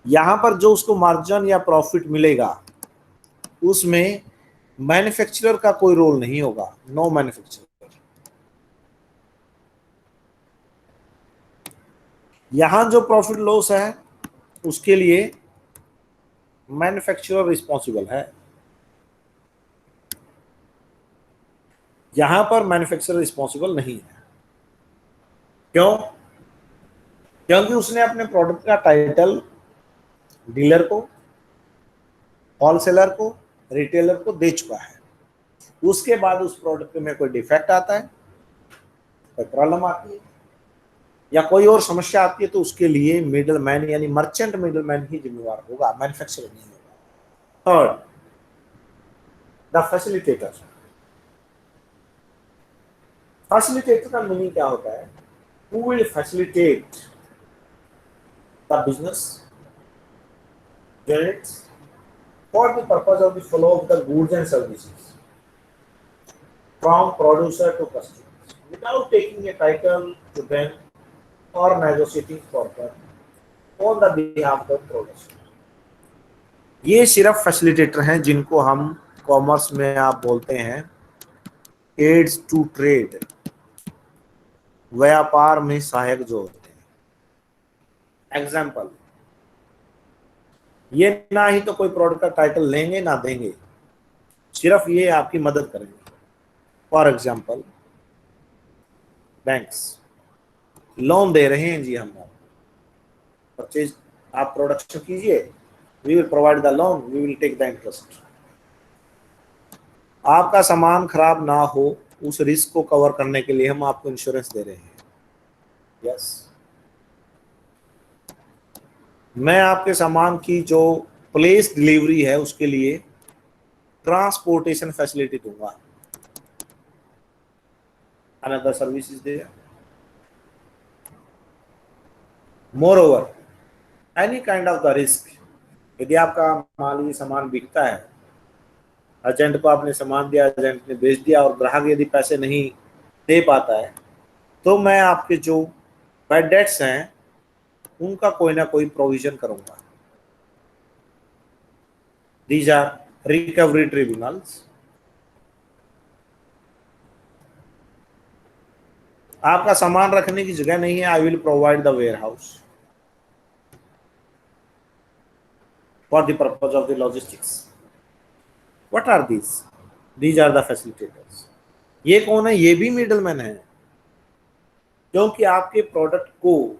यहां पर जो उसको मार्जिन या प्रॉफिट मिलेगा उसमें मैन्युफैक्चरर का कोई रोल नहीं होगा, नो मैन्युफैक्चरर। यहां जो प्रॉफिट लॉस है उसके लिए मैन्युफैक्चरर रिस्पॉन्सिबल है, यहां पर मैन्युफैक्चरर रिस्पॉन्सिबल नहीं है। क्यों? क्योंकि उसने अपने प्रोडक्ट का टाइटल डीलर को, होलसेलर को, रिटेलर को दे चुका है। उसके बाद उस प्रोडक्ट में कोई डिफेक्ट आता है, कोई प्रॉब्लम आती है या कोई और समस्या आती है, तो उसके लिए मिडलमैन यानी मर्चेंट मिडलमैन ही जिम्मेवार होगा, मैन्युफैक्चरर नहीं होगा। Third, the facilitator. फैसिलिटेटर का मीनिंग क्या होता है? who will facilitate the business units for the purpose of the flow of the goods and services from producer to customers without taking a title to them or negotiating for them on the behalf of producer. ये सिर्फ facilitator हैं जिनको हम commerce में आप बोलते हैं ads to trade, व्यापार में सहायक जो होते हैं। एग्जाम्पल, ये ना ही तो कोई प्रोडक्ट का टाइटल लेंगे ना देंगे, सिर्फ ये आपकी मदद करेंगे। फॉर एग्जाम्पल, बैंक्स लोन दे रहे हैं जी, हम परचेज, आप प्रोडक्शन कीजिए, we will provide the loan, we will take the interest. आपका सामान खराब ना हो उस रिस्क को कवर करने के लिए हम आपको इंश्योरेंस दे रहे हैं। यस, मैं आपके सामान की जो प्लेस डिलीवरी है उसके लिए ट्रांसपोर्टेशन फैसिलिटी दूंगा। Another service is there. Moreover, any kind of the risk, यदि आपका मान लीजिए सामान बिकता है, एजेंट को आपने सामान दिया, एजेंट ने बेच दिया और ग्राहक यदि पैसे नहीं दे पाता है, तो मैं आपके जो बैड डेट्स हैं उनका कोई ना कोई प्रोविजन करूंगा। These are recovery tribunals. आपका सामान रखने की जगह नहीं है, I will provide the warehouse for the purpose of the logistics. What are these? These are the facilitators. ये कौन है? ये भी मिडलमैन है, क्योंकि आपके प्रोडक्ट को,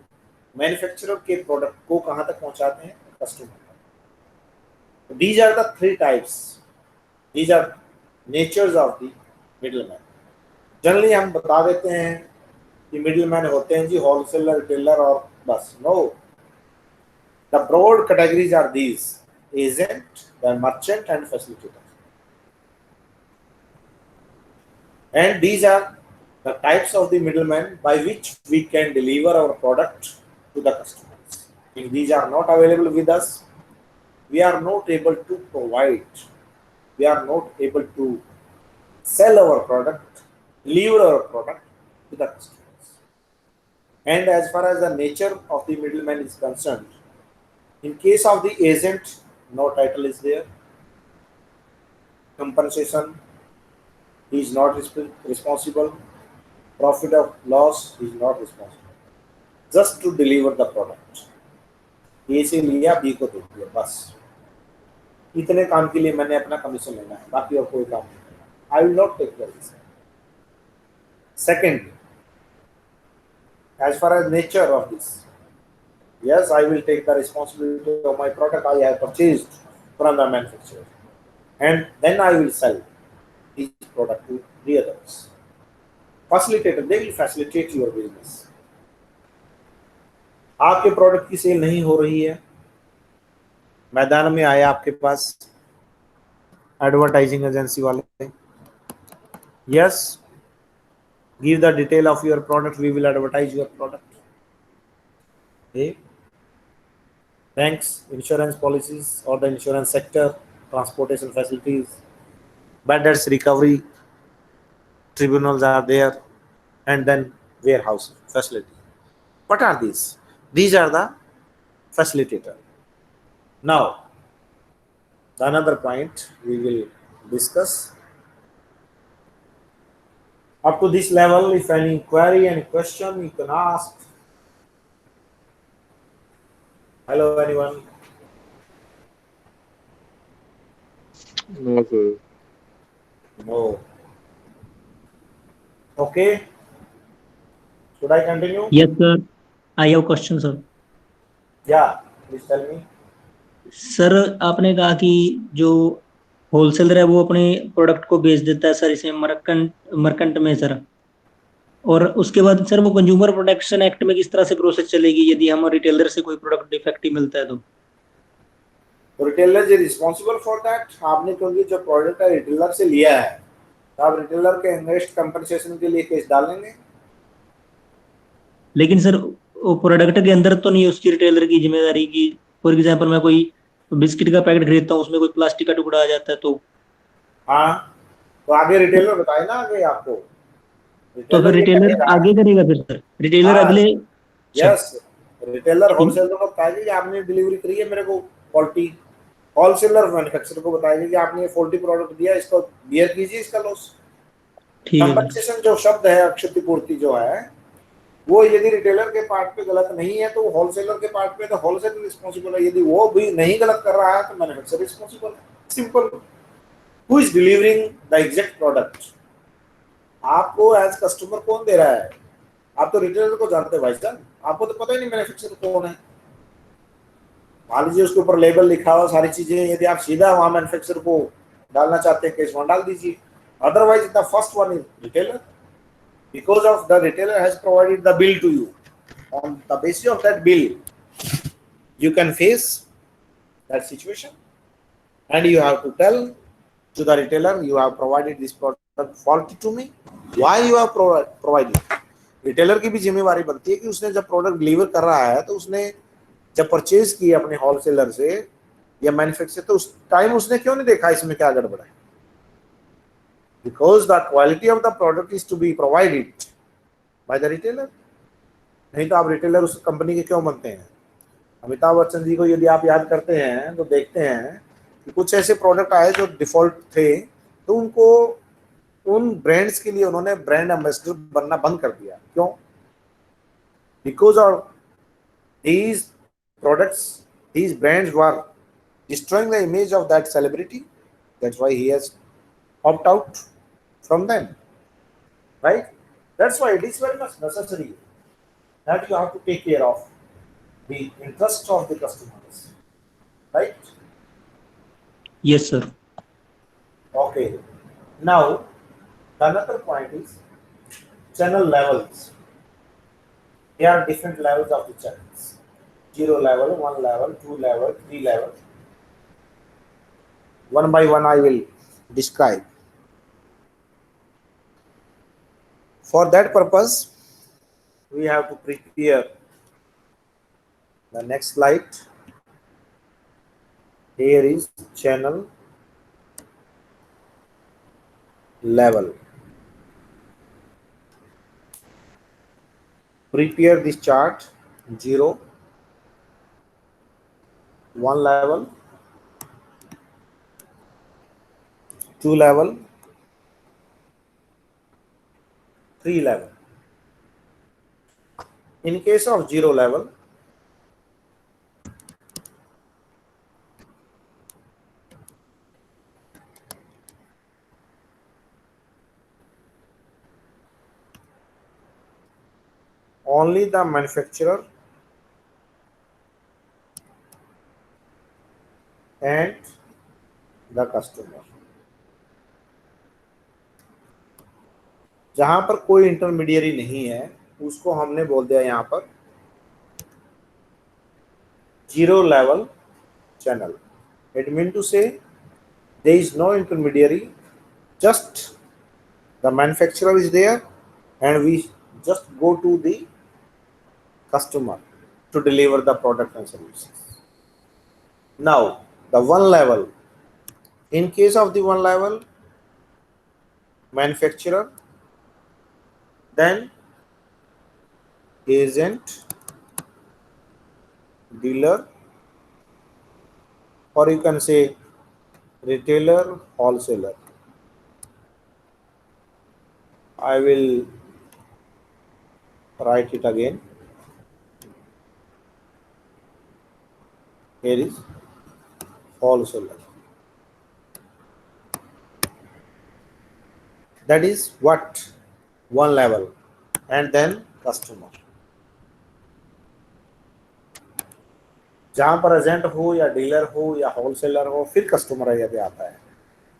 मैन्युफैक्चरर के प्रोडक्ट को कहां तक पहुंचाते हैं? Customer. These are the three types, these are natures of the middleman. Generally हम बता देते हैं कि मिडलमैन होते हैं जी होलसेलर, रिटेलर और बस। No, the broad categories are these: agent, the merchant and facilitator. And these are the types of the middlemen by which we can deliver our product to the customers. If these are not available with us, we are not able to provide, we are not able to sell our product, deliver our product to the customers. And as far as the nature of the middleman is concerned, in case of the agent, no title is there, compensation he is not responsible, profit or loss he is not responsible, just to deliver the product. ए से लिया, B को दे दिया, बस इतने काम के लिए मैंने अपना कमीशन लेना है, बाकी और कोई काम नहीं करना। I will not take the risk. Second, as far as nature of this, yes, I will take the responsibility of my product I have purchased from the manufacturer, and then I will sell this product to the others. Facilitator, they will facilitate your business. आपके product की sale नहीं हो रही है, मैदान में आया आपके पास एडवर्टाइजिंग एजेंसी वाले, yes, give the detail of your product, we will advertise your product. Banks, insurance policies और the insurance sector, transportation facilities, bad debts recovery tribunals are there, and then warehouse facility. What are these? These are the facilitator. Now, the another point we will discuss. Up to this level, if any query, any question, you can ask. Hello, anyone? No, sir. No. Okay. Should I continue? Yes, sir. I have a question, sir. Yeah, please tell me. Sir, आपने कहा कि जो wholesaler है वो अपने product को बेच देता है सर इसे मर्केंट में सर, और उसके बाद सर वो कंज्यूमर प्रोटेक्शन एक्ट में किस तरह से प्रोसेस चलेगी यदि हम रिटेलर से कोई प्रोडक्ट डिफेक्टिव मिलता है तो? Retailer is responsible for that. आपने क्योंकि जो प्रोडक्ट है रिटेलर से लिया है, तो आप रिटेलर के अगेंस्ट कंपनसेशन के लिए केस डालेंगे। लेकिन सर वो प्रोडक्ट के अंदर तो नहीं है उसकी रिटेलर की जिम्मेदारी की। फॉर एग्जाम्पल मैं कोई बिस्किट का पैकेट खरीदता हूँ, उसमें कोई प्लास्टिक का टुकड़ा आ जाता है हाँ, तो आगे रिटेलर बताए ना, आगे आपको तो फिर रिटेलर ये रिटेलर कहेगा। आगे करेगा फिर सर, रिटेलर हाँ, अगले। अच्छा। यस, रिटेलर इन- होलसेलर को बताएगी कि आपने डिलीवरी करी है मेरे को फॉल्टी, होलसेलर मैन्युफैक्चरर को बताएगी कि आपने ये फॉल्टी प्रोडक्ट दिया, इसको बियर कीजिए, इसका लॉस। ठीक है सर। कंपनसेशन जो शब्द है, क्षतिपूर्ति जो है, वो यदि रिटेलर के पार्ट पे गलत नहीं है तो होलसेलर के पार्ट पे तो होलसेलर रिस्पॉन्सिबल है, यदि वो भी नहीं गलत कर रहा है तो मैन्युफैक्चरर रिस्पॉन्सिबल है, simple. Who is delivering the exact product? आपको एज कस्टमर कौन दे रहा है? आप तो रिटेलर को जानते हैं भाई साहब, आपको तो पता ही नहीं मैन्युफैक्चरर कौन है। मान लीजिए उसके ऊपर लेबल लिखा हुआ सारी चीजें, यदि आप सीधा वहां मैन्युफैक्चरर को डालना चाहते हैं केस, वहां डाल दीजिए। Otherwise the first one is retailer, because of the retailer has provided the bill to you. On the basis of that bill, you can face that situation, and you have to tell to the retailer, you have provided this product faulty to me, why you have provided. Retailer की भी जिम्मेवारी बनती है कि उसने जब product deliver कर रहा है तो उसने जब परचेज किया अपने होलसेलर से या मैन्युफैक्चरर, तो उस टाइम उसने क्यों नहीं देखा इसमें क्या गड़बड़ है? Because the quality of the product is to be provided by the retailer. नहीं तो आप रिटेलर उस कंपनी के क्यों बनते हैं? अमिताभ बच्चन जी को यदि आप याद करते हैं तो देखते हैं कि कुछ ऐसे प्रोडक्ट आए जो डिफॉल्ट थे, तो उनको उन ब्रांड्स के लिए उन्होंने ब्रांड एम्बेसडर बनना बंद कर दिया। क्यों? Because of these products, these brands were destroying the image of that celebrity. That's why he has opted out from them, right? That's why it is very much necessary that you have to take care of the interests of the customers, right? Yes sir. Okay. Now, the another point is channel levels. There are different levels of the channels. 0 level, 1 level, 2 level, 3 level. One by one I will describe. For that purpose, we have to prepare the next slide. Here is channel level. Prepare this chart. 0, 1 level, 2 level, 3 level. In case of 0 level, only the manufacturer and the customer. जहां पर कोई intermediary नहीं है उसको हमने बोल दिया यहाँ पर 0 level channel. It means to say there is no intermediary, just the manufacturer is there and we just go to the customer to deliver the product and services. Now, the 1 level. In case of the 1 level, manufacturer, then agent, dealer, or you can say retailer, wholesaler. I will write it again. Here is wholesaler. That is what? 1 level. And then customer. जहां पर agent हो या dealer हो या wholesaler हो, फिर customer यदि आता है,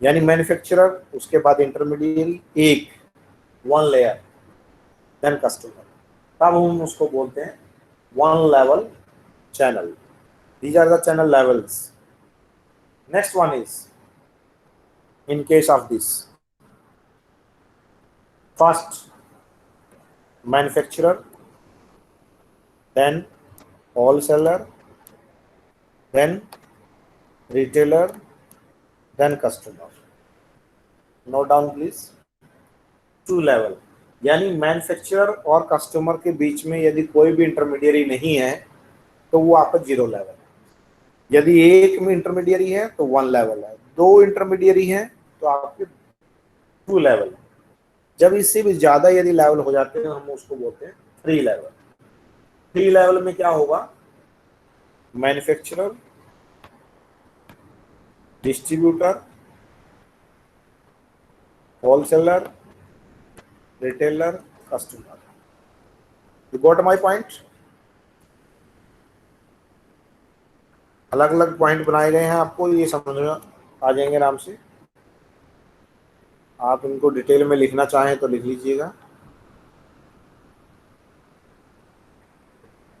यानी मैन्युफैक्चरर, उसके बाद इंटरमीडियरी, एक 1 लेयर, देन कस्टमर, तब हम उसको बोलते हैं 1 level channel. These are the channel levels. Next one is, in case of this, first manufacturer, then wholesaler, then retailer, then customer. Note down please. 2 level, यानी manufacturer और customer के बीच में यदि कोई भी इंटरमीडियरी नहीं है तो वो आपका 0 लेवल है। यदि एक में इंटरमीडियरी है तो 1 लेवल है, 2 इंटरमीडियरी है तो आपके 2 लेवल है। जब इससे भी ज्यादा यदि लेवल हो जाते हैं हम उसको बोलते हैं 3 लेवल। 3 लेवल में क्या होगा, manufacturer, distributor, wholesaler, retailer, customer. You got my point? अलग अलग पॉइंट बनाए गए हैं, आपको ये समझ में आ जाएंगे आराम से। आप इनको डिटेल में लिखना चाहें तो लिख लीजिएगा।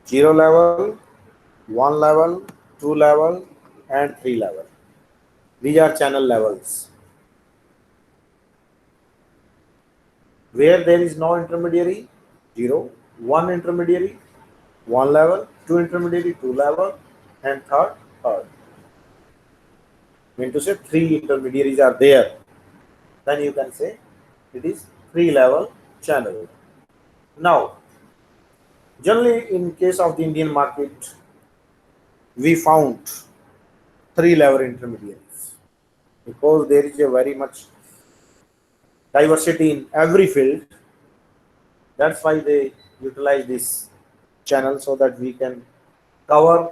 0 level, 1 level, 2 level, and 3 level. These are channel levels. Where there is no intermediary, 0, 1 intermediary, 1 level, 2 intermediary, 2 level, and third. Mean to say 3 intermediaries are there. Then you can say it is 3 level channel. Now, generally in case of the Indian market, we found 3 level intermediaries because there is a very much diversity in every field. That's why they utilize this channel so that we can cover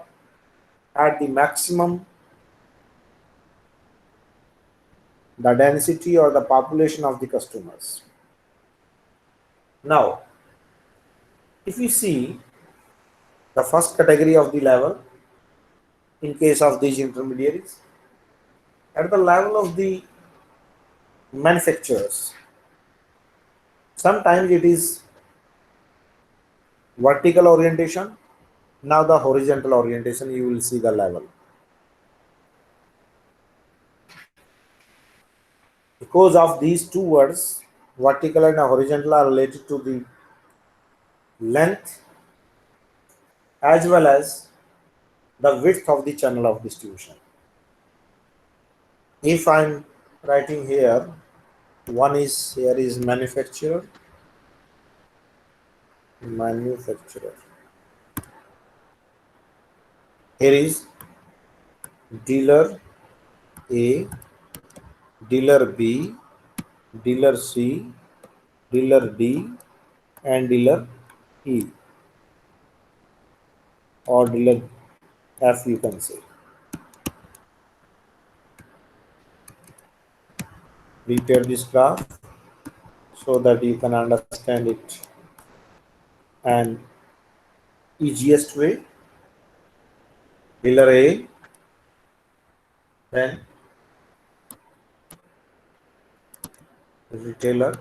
at the maximum the density or the population of the customers. Now, if we see the first category of the level in case of these intermediaries, at the level of the manufacturers, sometimes it is vertical orientation. Now the horizontal orientation, you will see the level. Because of these two words, vertical and horizontal, are related to the length as well as the width of the channel of distribution. If I'm writing here, one is here is manufacturer, here is dealer A, dealer B, dealer C, dealer D, and dealer E, or dealer F, you can say. Prepare this graph so that you can understand it and easiest way. Dealer A, then retailer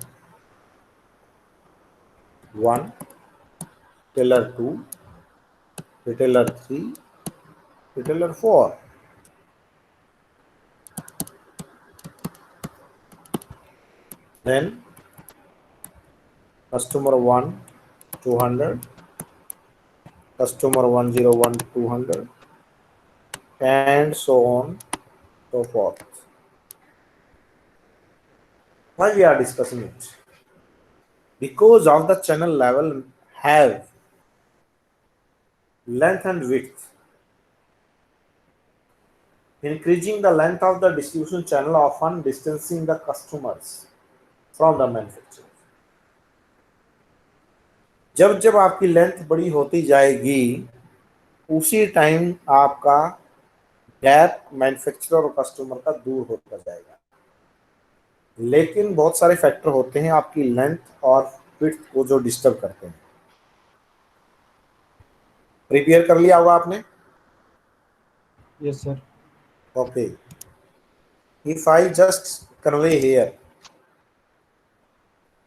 1, retailer 2, retailer 3, retailer 4. Then customer 1, 200, customer 101, 200, and so on, so forth. Why we are discussing it? Because of the channel level have length and width. Increasing the length of the distribution channel often distancing the customers from the manufacturer. जब जब आपकी length बड़ी होती जाएगी उसी time आपका gap manufacturer और customer का दूर होता जाएगा। लेकिन बहुत सारे फैक्टर होते हैं आपकी लेंथ और विड्थ को जो डिस्टर्ब करते हैं। प्रिपेयर कर लिया होगा आपने? Yes sir. Okay, if I just convey here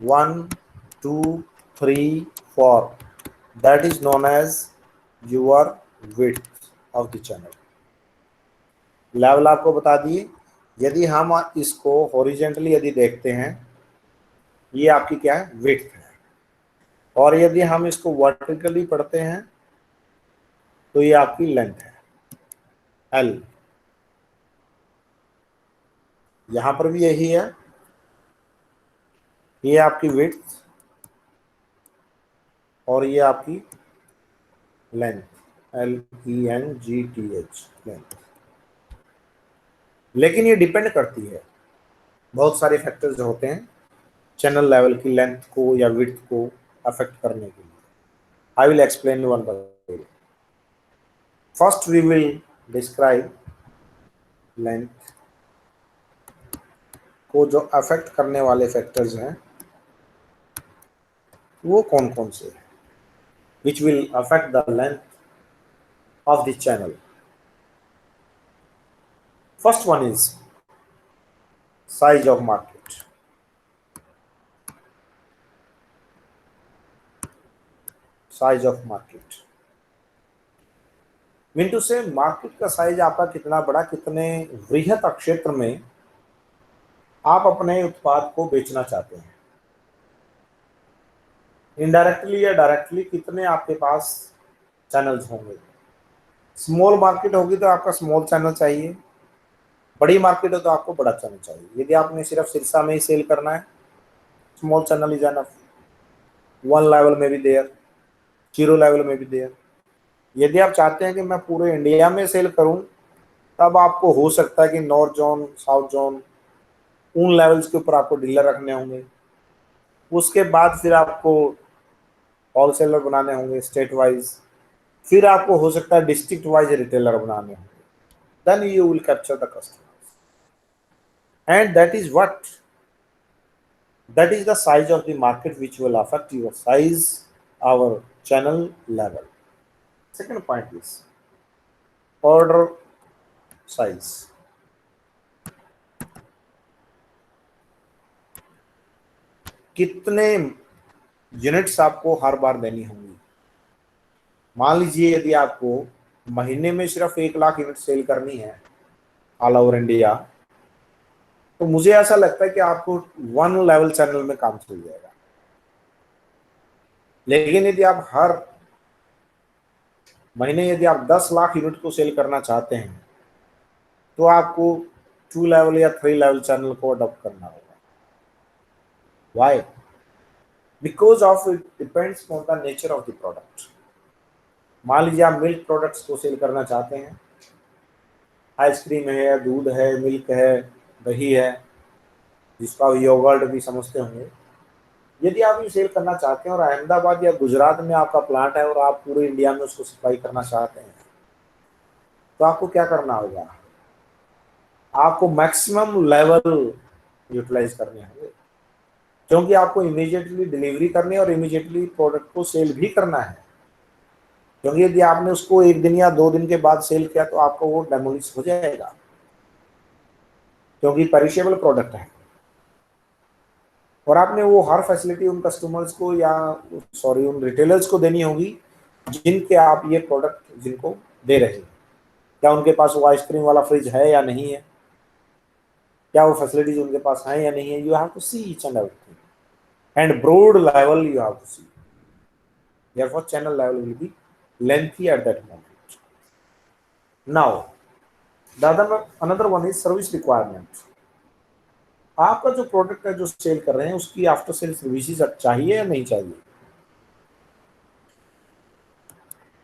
1, 2, 3, 4, that is known as your width of the channel. Level आपको बता दिए। यदि हम इसको हॉरिजेंटली यदि देखते हैं, ये आपकी क्या है, विड्थ है। और यदि हम इसको वर्टिकली पढ़ते हैं तो ये आपकी लेंथ है L। यहां पर भी यही है, ये आपकी विड्थ और ये आपकी लेंथ, LENGTH, लेंथ। लेकिन ये डिपेंड करती है, बहुत सारे फैक्टर्स होते हैं चैनल लेवल की लेंथ को या विड्थ को अफेक्ट करने के लिए। I will explain one by one. First we will describe length को जो अफेक्ट करने वाले फैक्टर्स हैं वो कौन कौन से हैं, which will affect the length of the channel. First one is size of market. Size of market mean to say market का साइज आपका कितना बड़ा, कितने वृहत क्षेत्र में आप अपने उत्पाद को बेचना चाहते हैं। इनडायरेक्टली या डायरेक्टली कितने आपके पास चैनल्स होंगे। स्मॉल मार्केट होगी तो आपका स्मॉल चैनल चाहिए, बड़ी मार्केट हो तो आपको बड़ा चैनल चाहिए। यदि आपने सिर्फ सिरसा में ही सेल करना है, small channel is enough, 1 level में भी देयर, 0 लेवल में भी देयर। यदि आप चाहते हैं कि मैं पूरे इंडिया में सेल करूं, तब आपको हो सकता है कि नॉर्थ जोन, साउथ जोन, उन लेवल्स के ऊपर आपको डीलर रखने होंगे। उसके बाद फिर आपको होलसेलर बनाने होंगे स्टेट वाइज, फिर आपको हो सकता है डिस्ट्रिक्ट वाइज रिटेलर बनाने होंगे। Then you will capture the customers and that is the size of the market which will affect your size, our channel level. Second point is order size. कितने units आपको हर बार देनी होंगी। मान लीजिए यदि आपको महीने में सिर्फ 1 लाख यूनिट सेल करनी है ऑल ओवर इंडिया, तो मुझे ऐसा लगता है कि आपको 1 लेवल चैनल में काम चल जाएगा। लेकिन यदि आप हर महीने यदि आप 10 लाख यूनिट को सेल करना चाहते हैं, तो आपको 2 लेवल या 3 लेवल चैनल को अडॉप्ट करना होगा। Why? Because of it depends on the nature of the product. मान लीजिए आप मिल्क प्रोडक्ट्स को सेल करना चाहते हैं, आइसक्रीम है, दूध है, मिल्क है, दही है, जिसका योगर्ट भी समझते होंगे। यदि आप ये सेल करना चाहते हैं और अहमदाबाद या गुजरात में आपका प्लांट है और आप पूरे इंडिया में उसको सप्लाई करना चाहते हैं, तो आपको क्या करना होगा, आपको मैक्सिमम लेवल यूटिलाइज करने होंगे, क्योंकि आपको इमीडिएटली डिलीवरी करनी है और इमीडिएटली प्रोडक्ट को सेल भी करना है। क्योंकि यदि आपने उसको 1 दिन या 2 दिन के बाद सेल किया तो आपको वो डेमोलिश हो जाएगा, क्योंकि पेरिशेबल प्रोडक्ट है। और आपने वो हर फैसिलिटी उन कस्टमर्स को या उन रिटेलर्स को देनी होगी जिनके आप ये प्रोडक्ट जिनको दे रहे हैं। क्या उनके पास वो आइसक्रीम वाला फ्रिज है या नहीं है, क्या वो फैसिलिटीज उनके पास है या नहीं है। You have to see each and everything and broad level you have to see, therefore channel level will be lengthy at that moment. Now another one is service requirement. आपका जो प्रोडक्ट है जो cell कर रहे हैं उसकी after sale services चाहिए या नहीं चाहिए।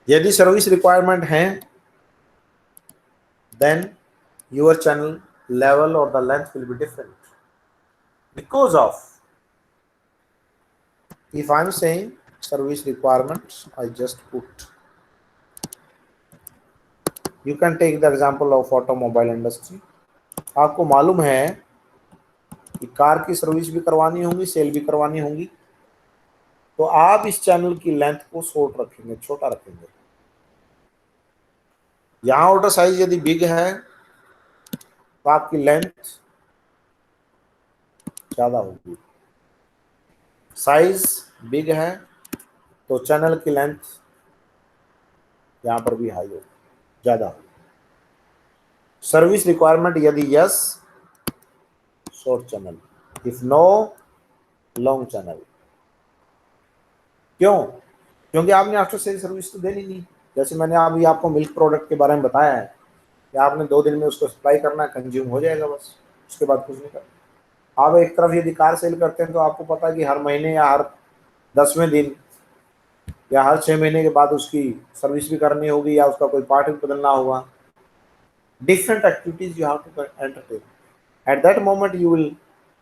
यदि सर्विस रिक्वायरमेंट है, then your channel level or the length will be different, because of, if I'm saying service requirements, I just put, you can take the example of automobile industry. आपको मालूम है कि कार की service भी करवानी होगी, cell भी करवानी होगी, तो आप इस चैनल की लेंथ को शॉर्ट रखेंगे, छोटा रखेंगे। यहां ऑर्डर साइज यदि बिग है तो आपकी लेंथ ज्यादा होगी, साइज बिग है तो चैनल की लेंथ यहां पर भी हाई होगी, ज्यादा होगी। सर्विस रिक्वायरमेंट यदि yes, short channel, if no, long channel. क्यों? क्योंकि आपने आफ्टर सेल सर्विस तो देनी नहीं। जैसे मैंने अभी आपको मिल्क प्रोडक्ट के बारे में बताया है कि आपने 2 दिन में उसको सप्लाई करना है, कंज्यूम हो जाएगा बस, उसके बाद कुछ नहीं करना। आप एक तरफ यदि कार सेल करते हैं तो आपको पता है कि हर महीने या हर 10वें दिन या हर 6 महीने के बाद उसकी सर्विस भी करनी होगी या उसका कोई पार्ट भी बदलना होगा। Different activities you have to entertain. At that moment you will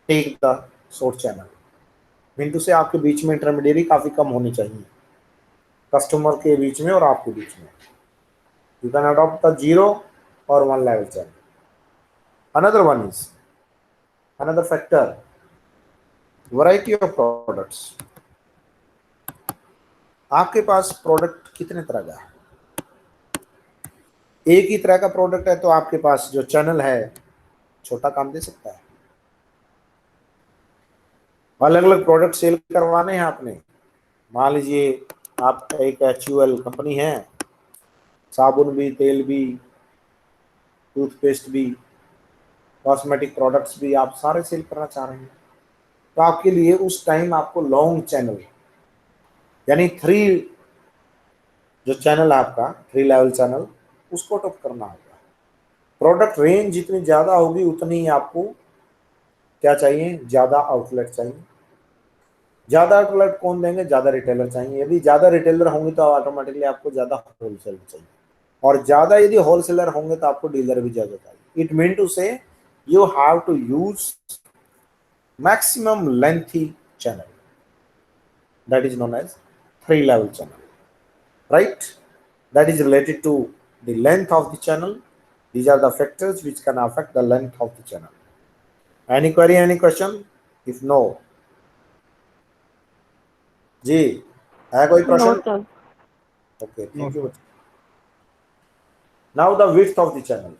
take the short channel. मिंटू से आपके बीच में इंटरमीडिएरी काफ़ी कम होनी चाहिए, कस्टमर के बीच में और आपके बीच में। यू कैन अडॉप्ट द 0 और 1 level channel. Another one is another factor, variety of products. आपके पास प्रोडक्ट कितने तरह का है? एक ही तरह का प्रोडक्ट है तो आपके पास जो चैनल है छोटा काम दे सकता है। अलग अलग प्रोडक्ट सेल करवाने हैं आपने, मान लीजिए आपका एक HUL कंपनी है, साबुन भी, तेल भी, टूथपेस्ट भी, कॉस्मेटिक प्रोडक्ट्स भी आप सारे सेल करना चाह रहे हैं, तो आपके लिए उस टाइम आपको लॉन्ग चैनल यानी 3 जो चैनल है आपका 3 level चैनल, उसको टॉप करना होगा। प्रोडक्ट रेंज जितनी ज़्यादा होगी उतनी ही आपको क्या चाहिए, ज़्यादा आउटलेट चाहिए। ज़्यादा आउटलेट कौन देंगे, ज़्यादा रिटेलर चाहिए। यदि ज़्यादा रिटेलर होंगे तो ऑटोमेटिकली आपको ज़्यादा होलसेलर चाहिए, और ज़्यादा यदि होलसेलर होंगे तो आपको डीलर भी ज़्यादा चाहिए। It mean to say you have to use maximum lengthy channel, that is known as 3 level channel, right? That is related to the length of the channel. These are the factors which can affect the length of the channel. Any query, any question? If no, जी है कोई No, प्रश्न? sir. Okay, No, thank you. sir. Now the width of the channel.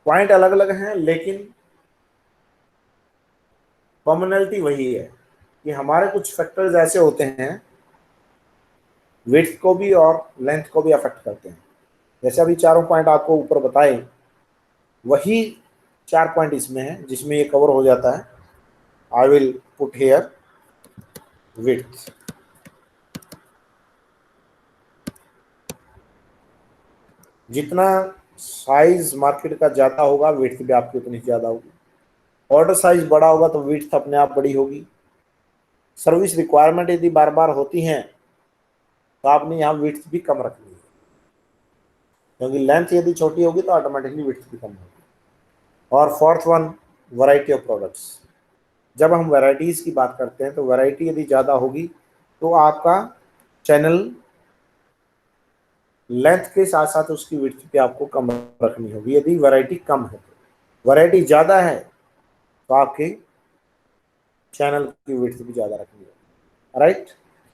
Point अलग अलग हैं लेकिन commonality वही है कि हमारे कुछ फैक्टर्स ऐसे होते हैं विड्थ को भी और लेंथ को भी अफेक्ट करते हैं। जैसे अभी चारों पॉइंट आपको ऊपर बताए, वही 4 पॉइंट इसमें है जिसमें ये कवर हो जाता है। I will put here width. जितना साइज मार्केट का ज़्यादा होगा विड्थ भी आपकी उतनी ज़्यादा होगी। ऑर्डर साइज बड़ा होगा तो विड्थ अपने आप बड़ी होगी। सर्विस रिक्वायरमेंट यदि बार बार होती हैं तो आपने यहाँ विड्थ भी कम रखनी है, क्योंकि लेंथ यदि छोटी होगी तो ऑटोमेटिकली विड्थ भी कम होगी। और fourth one, variety of products. जब हम वैरायटीज़ की बात करते हैं तो वैरायटी यदि ज़्यादा होगी तो आपका चैनल लेंथ के साथ साथ उसकी विड्थ भी आपको कम रखनी होगी। यदि वैरायटी कम है तो, वैरायटी ज़्यादा है तो आपके चैनल की विड्थ भी ज़्यादा रखनी होगी, right?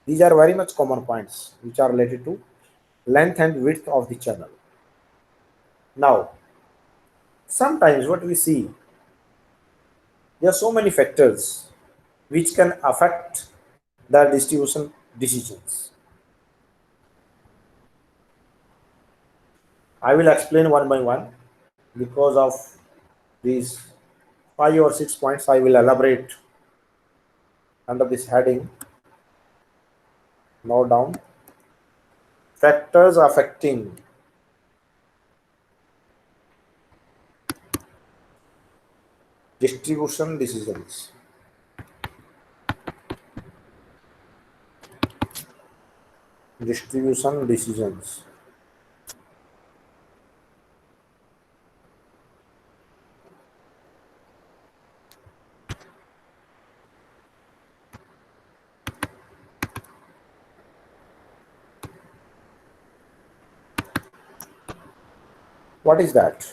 These are very much common points which are related to length and width of the channel. Now, sometimes what we see, there are so many factors which can affect the distribution decisions. I will explain one by one. Because of these 5 or 6 points, I will elaborate under this heading. Note down factors affecting distribution decisions. Distribution decisions. What is that?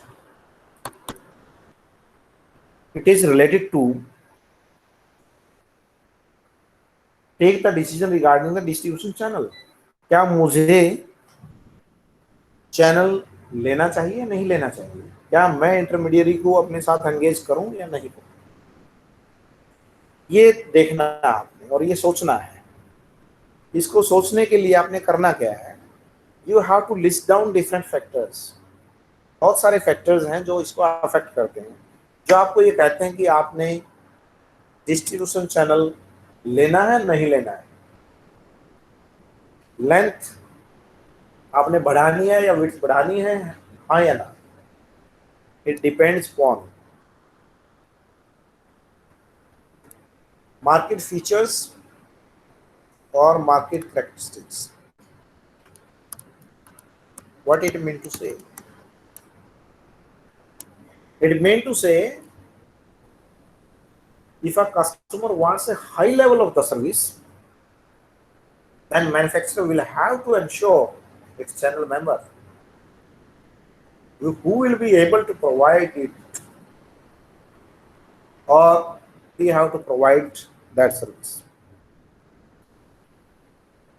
It is related to take the decision regarding the distribution channel. क्या मुझे channel लेना चाहिए नहीं लेना चाहिए? क्या मैं intermediary को अपने साथ एंगेज करूं या नहीं करूं? ये देखना है आपने और ये सोचना है। इसको सोचने के लिए आपने करना क्या है? You have to list down different factors. बहुत सारे फैक्टर्स हैं जो इसको अफेक्ट करते हैं, जो आपको ये कहते हैं कि आपने डिस्ट्रीब्यूशन चैनल लेना है नहीं लेना है, लेंथ आपने बढ़ानी है या विड्थ बढ़ानी है, हाँ या ना, it depends upon market features और market characteristics. What it mean to say? It mean to say, if a customer wants a high level of the service, then manufacturer will have to ensure its channel member who will be able to provide it, or he have to provide that service.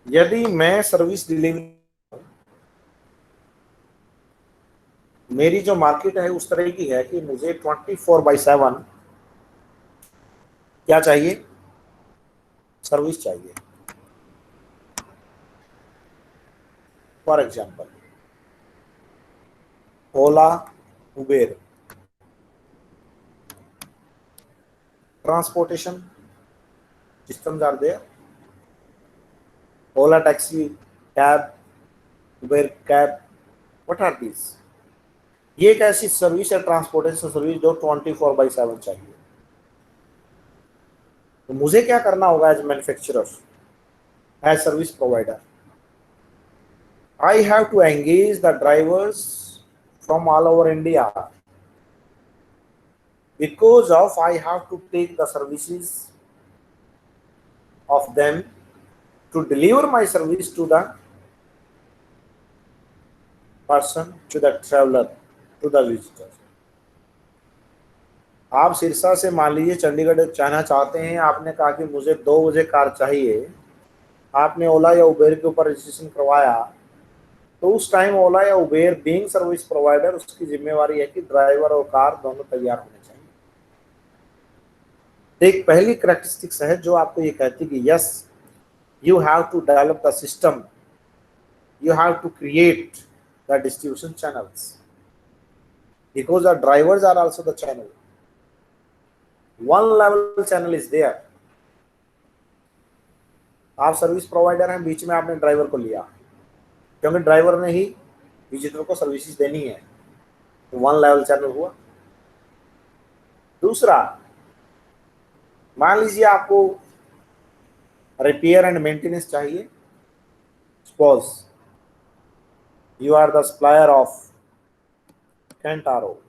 यदि मैं service delivery, मेरी जो market है उस तरह की है कि मुझे 24/7 क्या चाहिए, सर्विस चाहिए. For example Ola, Uber, transportation systems are there. Ola taxi, cab, Uber cab, what are these? ये एक ऐसी सर्विस है, ट्रांसपोर्टेशन सर्विस, जो 24/7 चाहिए. तो मुझे क्या करना होगा as manufacturer, as service provider? I have to engage the drivers from all over India, because of I have to take the services of them to deliver my service to the person, to the traveler, to the visitor. आप सिरसा से मान लीजिए चंडीगढ़ जाना चाहते हैं, आपने कहा कि मुझे 2 बजे कार चाहिए, आपने ओला या उबेर के ऊपर रजिस्ट्रेशन करवाया, तो उस टाइम ओला या उबेर बीइंग सर्विस प्रोवाइडर, उसकी जिम्मेवारी है कि ड्राइवर और कार दोनों तैयार होने चाहिए. एक पहली कैरेक्टरिस्टिक्स है जो आपको ये कहती है कि yes, you have to develop the system, you have to create the distribution channels, because the drivers are also the channel. One level channel is there. आप सर्विस प्रोवाइडर हैं, बीच में आपने ड्राइवर को लिया, क्योंकि ड्राइवर ने ही विजिटर को सर्विसेज देनी है, तो वन लेवल चैनल हुआ. दूसरा, मान लीजिए आपको रिपेयर एंड मेंटेनेंस चाहिए. Suppose you are the supplier of cantaro,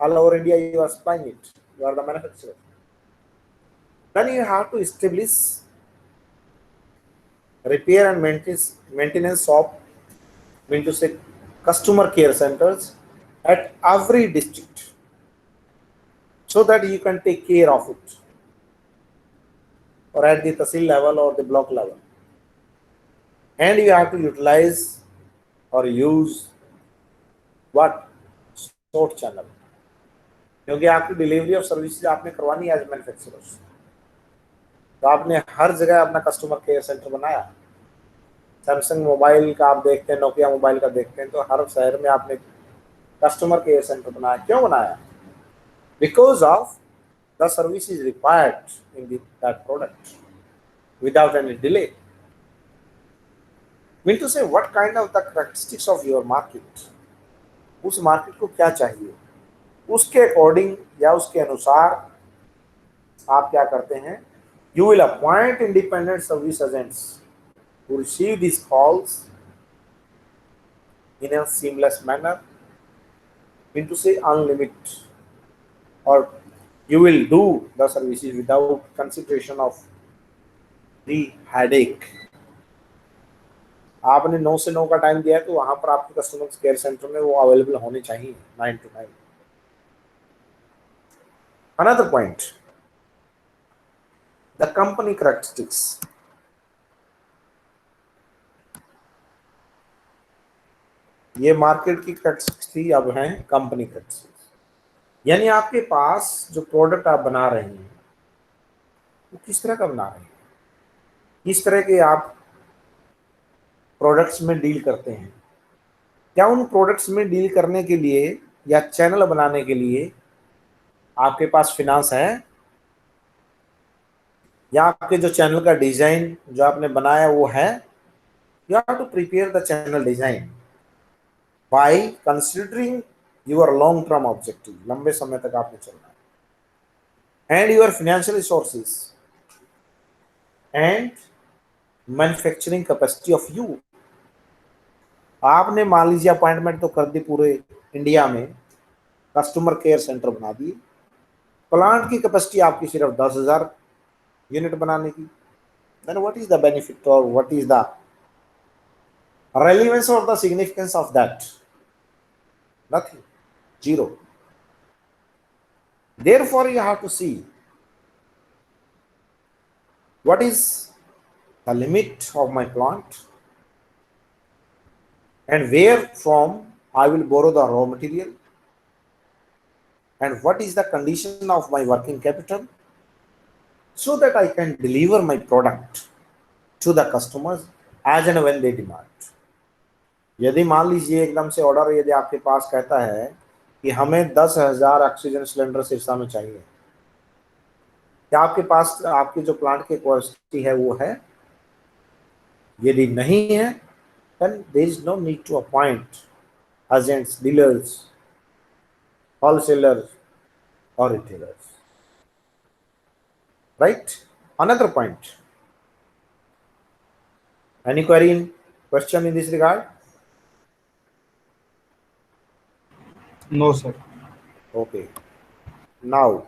all over India you are supplying it, you are the manufacturer. Then you have to establish repair and maintenance shop, mean to say customer care centers at every district, so that you can take care of it, or at the tahsil level or the block level. And you have to utilize or use what? Short channel, क्योंकि आपकी delivery of services आपने करवानी है as manufacturers. तो आपने हर जगह अपना customer care centre बनाया. सैमसंग मोबाइल का आप देखते हैं, नोकिया मोबाइल का देखते हैं, तो हर शहर में आपने कस्टमर केयर सेंटर बनाया. क्यों बनाया? Because of the service is required in that product without any delay. Mean to say what kind of the characteristics of your market, उस मार्केट को क्या चाहिए, उसके अकॉर्डिंग या उसके अनुसार आप क्या करते हैं. You will appoint independent service agents who receive these calls in a seamless manner, mean to say unlimited, or you will do the services without consideration of the headache. आपने 9 से 9 का टाइम दिया है, तो वहां पर आपके कस्टमर केयर सेंटर में वो अवेलेबल होने चाहिए 9 to 9. Another point, the company characteristics. ये मार्केट की कैरेक्टरिस्टिक्स थी, अब हैं कंपनी कैरेक्टरिस्टिक्स. यानी आपके पास जो प्रोडक्ट आप बना रहे हैं वो किस तरह का बना रहे हैं, किस तरह के आप प्रोडक्ट्स में डील करते हैं. क्या उन प्रोडक्ट्स में डील करने के लिए या चैनल बनाने के लिए आपके पास फिनांस है, या आपके जो चैनल का डिजाइन जो आपने बनाया वो है, you have to prepare the channel design by considering your long term objective, लंबे समय तक आपने चलना है, and your financial resources and manufacturing capacity of you. आपने मान लीजिए अपॉइंटमेंट तो कर दी पूरे इंडिया में, कस्टमर केयर सेंटर बना दिए, प्लांट की कैपेसिटी आपकी सिर्फ 10,000 यूनिट बनाने की, then what is the benefit और what is the relevance or the significance of that? Nothing. Zero. Therefore you have to see what is the limit of my plant and where from I will borrow the raw material, and what is the condition of my working capital, so that I can deliver my product to the customers as and when they demand. यदि मान लीजिए एकदम से order यदि आपके पास कहता है कि हमें 10,000 ऑक्सीजन सिलेंडर सिरसा में चाहिए, क्या आपके पास आपकी जो प्लांट की कैपेसिटी है वो है? यदि नहीं है, then there is no need to appoint agents, dealers, wholesalers or retailers. Right? Another point. Any question in this regard? No, sir. Okay. Now,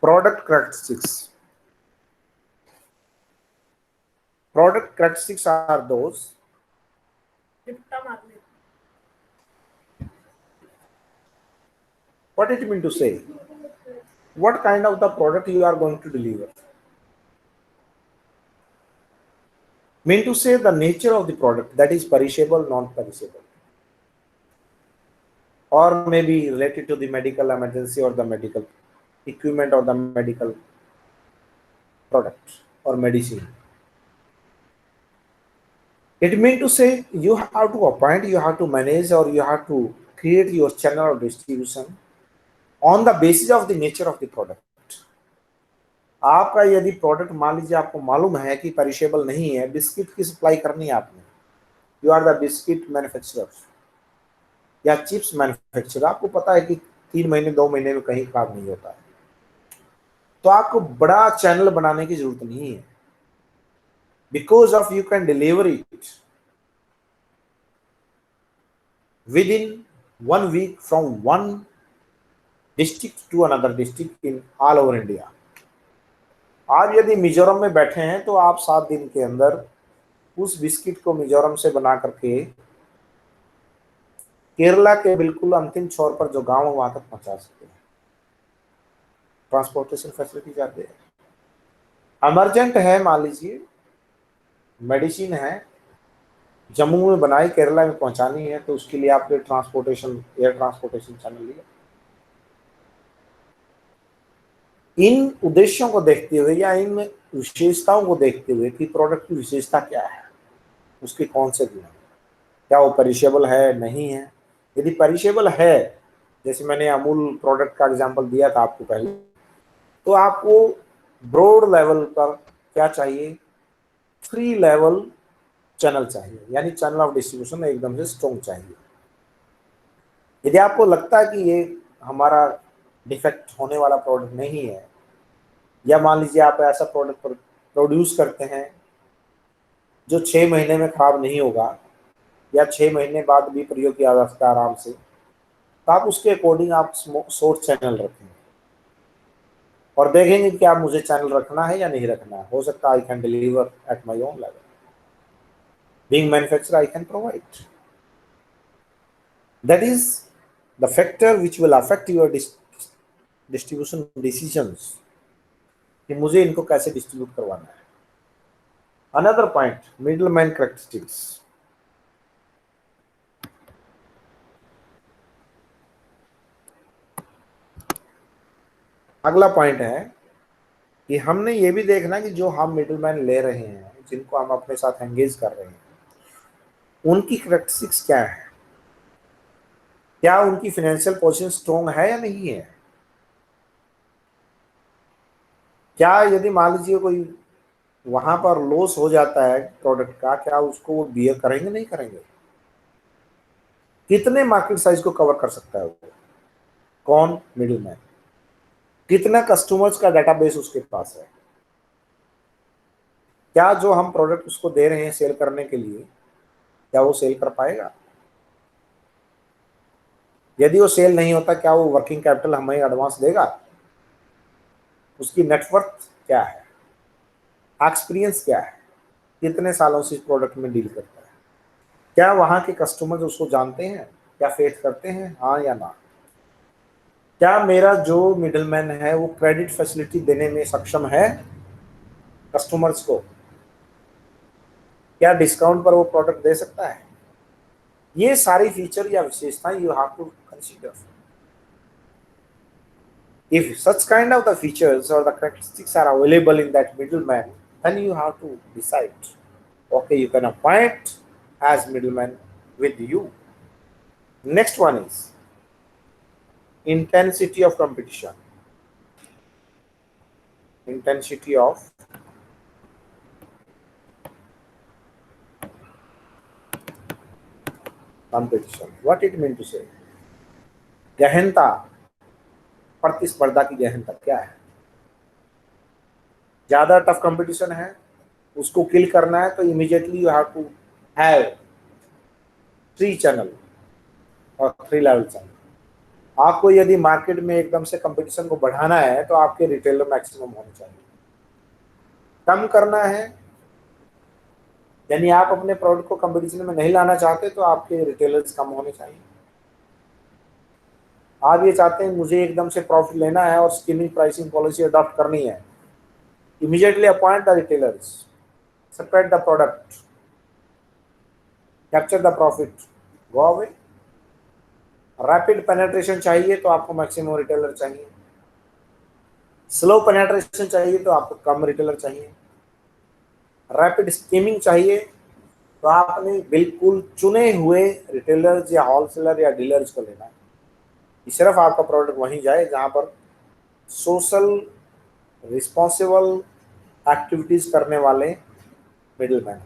product characteristics. Product characteristics are those what it mean to say, what kind of the product you are going to deliver, mean to say the nature of the product, that is perishable, non-perishable, or maybe related to the medical emergency or the medical equipment or the medical product or medicine. It means to say you have to appoint, you have to manage, or you have to create your channel of distribution on the basis of the nature of the product. आपका यदि product मान लीजिए आपको मालूम है कि perishable नहीं है, बिस्किट की सप्लाई करनी है आपने, you are the biscuit manufacturer या चिप्स मैन्युफैक्चरर, आपको पता है कि 3 महीने 2 महीने में कहीं खराब नहीं होता है, तो आपको बड़ा चैनल बनाने की जरूरत नहीं है, because of you can deliver it within 1 week from one district to another district in all over India. आप यदि मिजोरम में बैठे हैं तो आप 7 दिन के अंदर उस बिस्किट को मिजोरम से बना करके केरला के बिल्कुल अंतिम छोर पर जो गांव है वहां तक पहुंचा सकते हैं। ट्रांसपोर्टेशन फैसिलिटी जाते हैं। इमरजेंट है, मान लीजिए मेडिसिन है, जम्मू में बनाई केरला में पहुंचानी है, तो उसके लिए आपके ट्रांसपोर्टेशन, एयर ट्रांसपोर्टेशन चैनल लिया। इन उद्देश्यों को देखते हुए या इन विशेषताओं को देखते हुए कि प्रोडक्ट की विशेषता क्या है, उसके कौन से गुण, क्या वो पेरिशेबल है, नहीं है। यदि पेरिशेबल है, जैसे मैंने अमूल प्रोडक्ट का एग्जांपल दिया था आपको पहले, तो आपको ब्रॉड लेवल पर क्या चाहिए, फ्री लेवल चैनल चाहिए, यानी चैनल ऑफ डिस्ट्रीब्यूशन एकदम से स्ट्रॉन्ग चाहिए। यदि आपको लगता है कि ये हमारा डिफेक्ट होने वाला प्रोडक्ट नहीं है, या मान लीजिए आप ऐसा प्रोडक्ट प्रोड्यूस करते हैं जो 6 महीने में खराब नहीं होगा या 6 महीने बाद भी प्रयोग किया जा सकता है आराम से, तो आप उसके अकॉर्डिंग आप सोर्स चैनल रखेंगे और देखेंगे कि आप मुझे चैनल रखना है या नहीं रखना है। हो सकता है I can deliver at my own level, being manufacturer I can provide. That is the factor which will affect your distribution decisions कि मुझे इनको कैसे डिस्ट्रीब्यूट करवाना है। Another point, middle man characteristics. अगला पॉइंट है कि हमने ये भी देखना कि जो हम मिडल मैन ले रहे हैं, जिनको हम अपने साथ एंगेज कर रहे हैं, उनकी कैरेक्टरिस्टिक्स क्या है। क्या उनकी फाइनेंशियल पोजीशन स्ट्रॉन्ग है या नहीं है? क्या यदि मान लीजिए कोई वहां पर लॉस हो जाता है प्रोडक्ट का, क्या उसको वो बियर करेंगे नहीं करेंगे? कितने मार्केट साइज को कवर कर सकता है वो? कौन? Middle man. कितना कस्टमर्स का डेटाबेस उसके पास है? क्या जो हम प्रोडक्ट उसको दे रहे हैं सेल करने के लिए, क्या वो सेल कर पाएगा? यदि वो सेल नहीं होता, क्या वो वर्किंग कैपिटल हमें एडवांस देगा? उसकी नेटवर्थ क्या है? एक्सपीरियंस क्या है? कितने सालों से इस प्रोडक्ट में डील करता है? क्या वहां के कस्टमर्स उसको जानते हैं? क्या फेथ करते हैं, हाँ या ना? क्या मेरा जो मिडलमैन है वो क्रेडिट फैसिलिटी देने में सक्षम है कस्टमर्स को? क्या डिस्काउंट पर वो प्रोडक्ट दे सकता है? ये सारी फीचर या विशेषताएं you have to consider. If such kind of the features or the characteristics are available in that middleman, then you have to decide, okay, you can appoint as middleman with you. Next one is intensity of competition. Intensity of competition. What it mean to say? गहनता, प्रतिस्पर्धा की गहनता क्या है? ज्यादा tough competition है, उसको किल करना है, तो immediately you have to have 3 channel और 3 लेवल चैनल. आपको यदि मार्केट में एकदम से कंपटीशन को बढ़ाना है तो आपके रिटेलर मैक्सिमम होने चाहिए. कम करना है, यानी आप अपने प्रोडक्ट को कंपटीशन में नहीं लाना चाहते, तो आपके रिटेलर्स कम होने चाहिए. आप ये चाहते हैं मुझे एकदम से प्रॉफिट लेना है और स्किमिंग प्राइसिंग पॉलिसी अडॉप्ट करनी है, immediately appoint the retailers, separate the product, capture the profit, go away. Rapid penetration चाहिए तो आपको मैक्सिमम रिटेलर चाहिए. स्लो पेनेट्रेशन चाहिए तो आपको कम रिटेलर चाहिए. रैपिड स्कीमिंग चाहिए तो आपने बिल्कुल चुने हुए रिटेलर्स या होलसेलर या डीलर्स को लेना है. सिर्फ आपका प्रोडक्ट वहीं जाए जहां पर सोशल रिस्पॉन्सिबल एक्टिविटीज करने वाले मिडिलमैन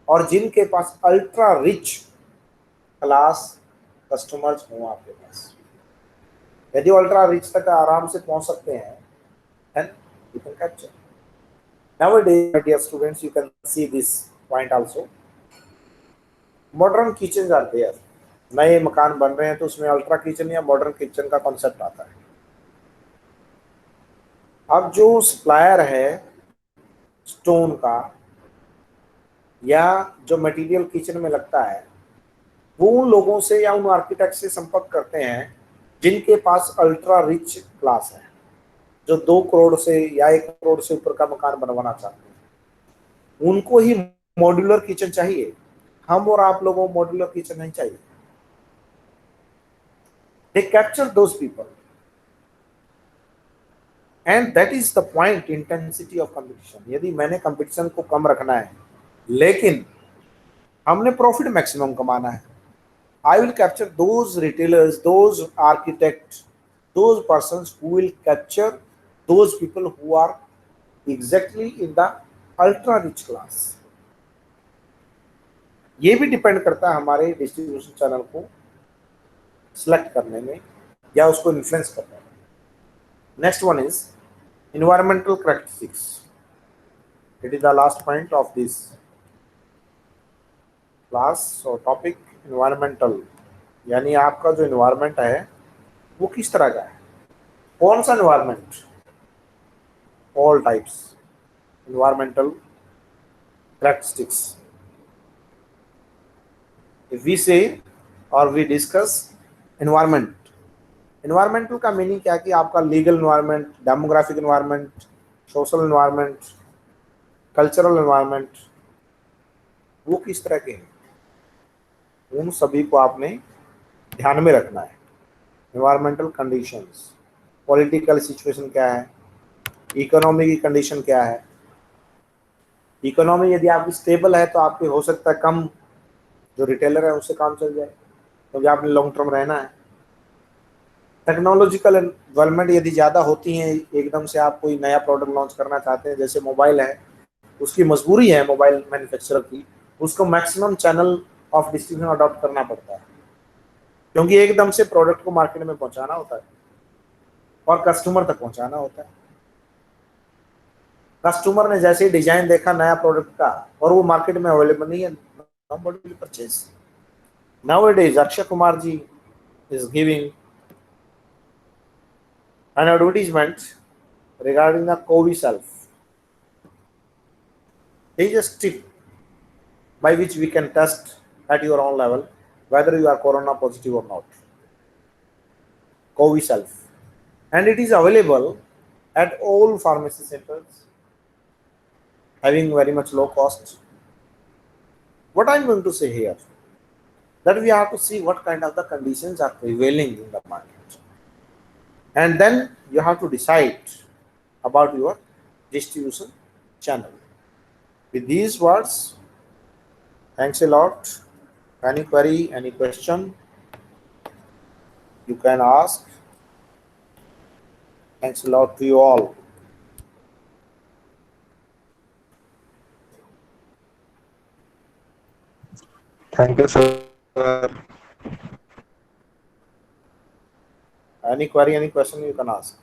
और जिनके पास अल्ट्रा रिच क्लास कस्टमर्स हों आपके पास. यदि अल्ट्रा रिच तक आराम से पहुंच सकते हैं, then you can capture. Nowadays, my dear students, you can see this point also. Modern kitchens are there. नए मकान बन रहे हैं तो उसमें अल्ट्रा किचन या मॉडर्न किचन का कॉन्सेप्ट आता है. अब जो सप्लायर है स्टोन का या जो मटेरियल किचन में लगता है, वो उन लोगों से या उन आर्किटेक्ट से संपर्क करते हैं जिनके पास अल्ट्रा रिच क्लास है, जो 2 करोड़ से या 1 करोड़ से ऊपर का मकान बनवाना चाहते हैं. उनको ही मॉड्यूलर किचन चाहिए. हम और आप लोगों को मॉड्यूलर किचन नहीं चाहिए. They capture those people, and that is the point, intensity of competition. यदि मैंने कंपटीशन को कम रखना है लेकिन हमने प्रॉफिट मैक्सिमम कमाना है, I will capture those retailers, those architects, those persons who will capture those people who are exactly in the ultra rich class. ये भी डिपेंड करता है हमारे डिस्ट्रीब्यूशन चैनल को सिलेक्ट करने में या उसको इन्फ्लुएंस करने में. Next one is environmental characteristics. It is the last point of this class. So topic environmental, यानी आपका जो environment है वो किस तरह का है, कौन सा environment? All types environmental characteristics. If we say or we discuss environment, environmental का मीनिंग क्या है कि आपका legal environment, demographic environment, social environment, cultural environment, वो किस तरह के हैं, उन सभी को आपने ध्यान में रखना है. इन्वायरमेंटल कंडीशंस, पॉलिटिकल सिचुएशन क्या है, इकोनॉमी की कंडीशन क्या है. इकोनॉमी यदि आपकी स्टेबल है तो आपके हो सकता है कम जो रिटेलर है उससे काम चल जाए. क्योंकि आपने लॉन्ग टर्म रहना है। टेक्नोलॉजिकल डेवलपमेंट यदि ज़्यादा होती हैं, एकदम से आप कोई नया प्रोडक्ट लॉन्च करना चाहते हैं, जैसे मोबाइल है, उसकी मजबूरी है मोबाइल मैन्युफैक्चरर की, उसको maximum channel of distribution adopt करना पड़ता है, क्योंकि एकदम से प्रोडक्ट को मार्केट में पहुंचाना होता है और कस्टमर तक पहुंचाना होता है। कस्टमर ने जैसे ही डिजाइन देखा नया प्रोडक्ट का और वो मार्केट में अवेलेबल नहीं है, nobody will purchase. Nowadays, Akshay Kumar ji is giving an advertisement regarding the COVID self. It is a tip by which we can test at your own level whether you are corona positive or not. COVID self, and it is available at all pharmacy centers, having very much low cost. What I'm going to say here, that we have to see what kind of the conditions are prevailing in the market, and then you have to decide about your distribution channel. With these words, thanks a lot. Any query, any question, you can ask. Thanks a lot to you all. Thank you, sir. Any query, any question, you can ask.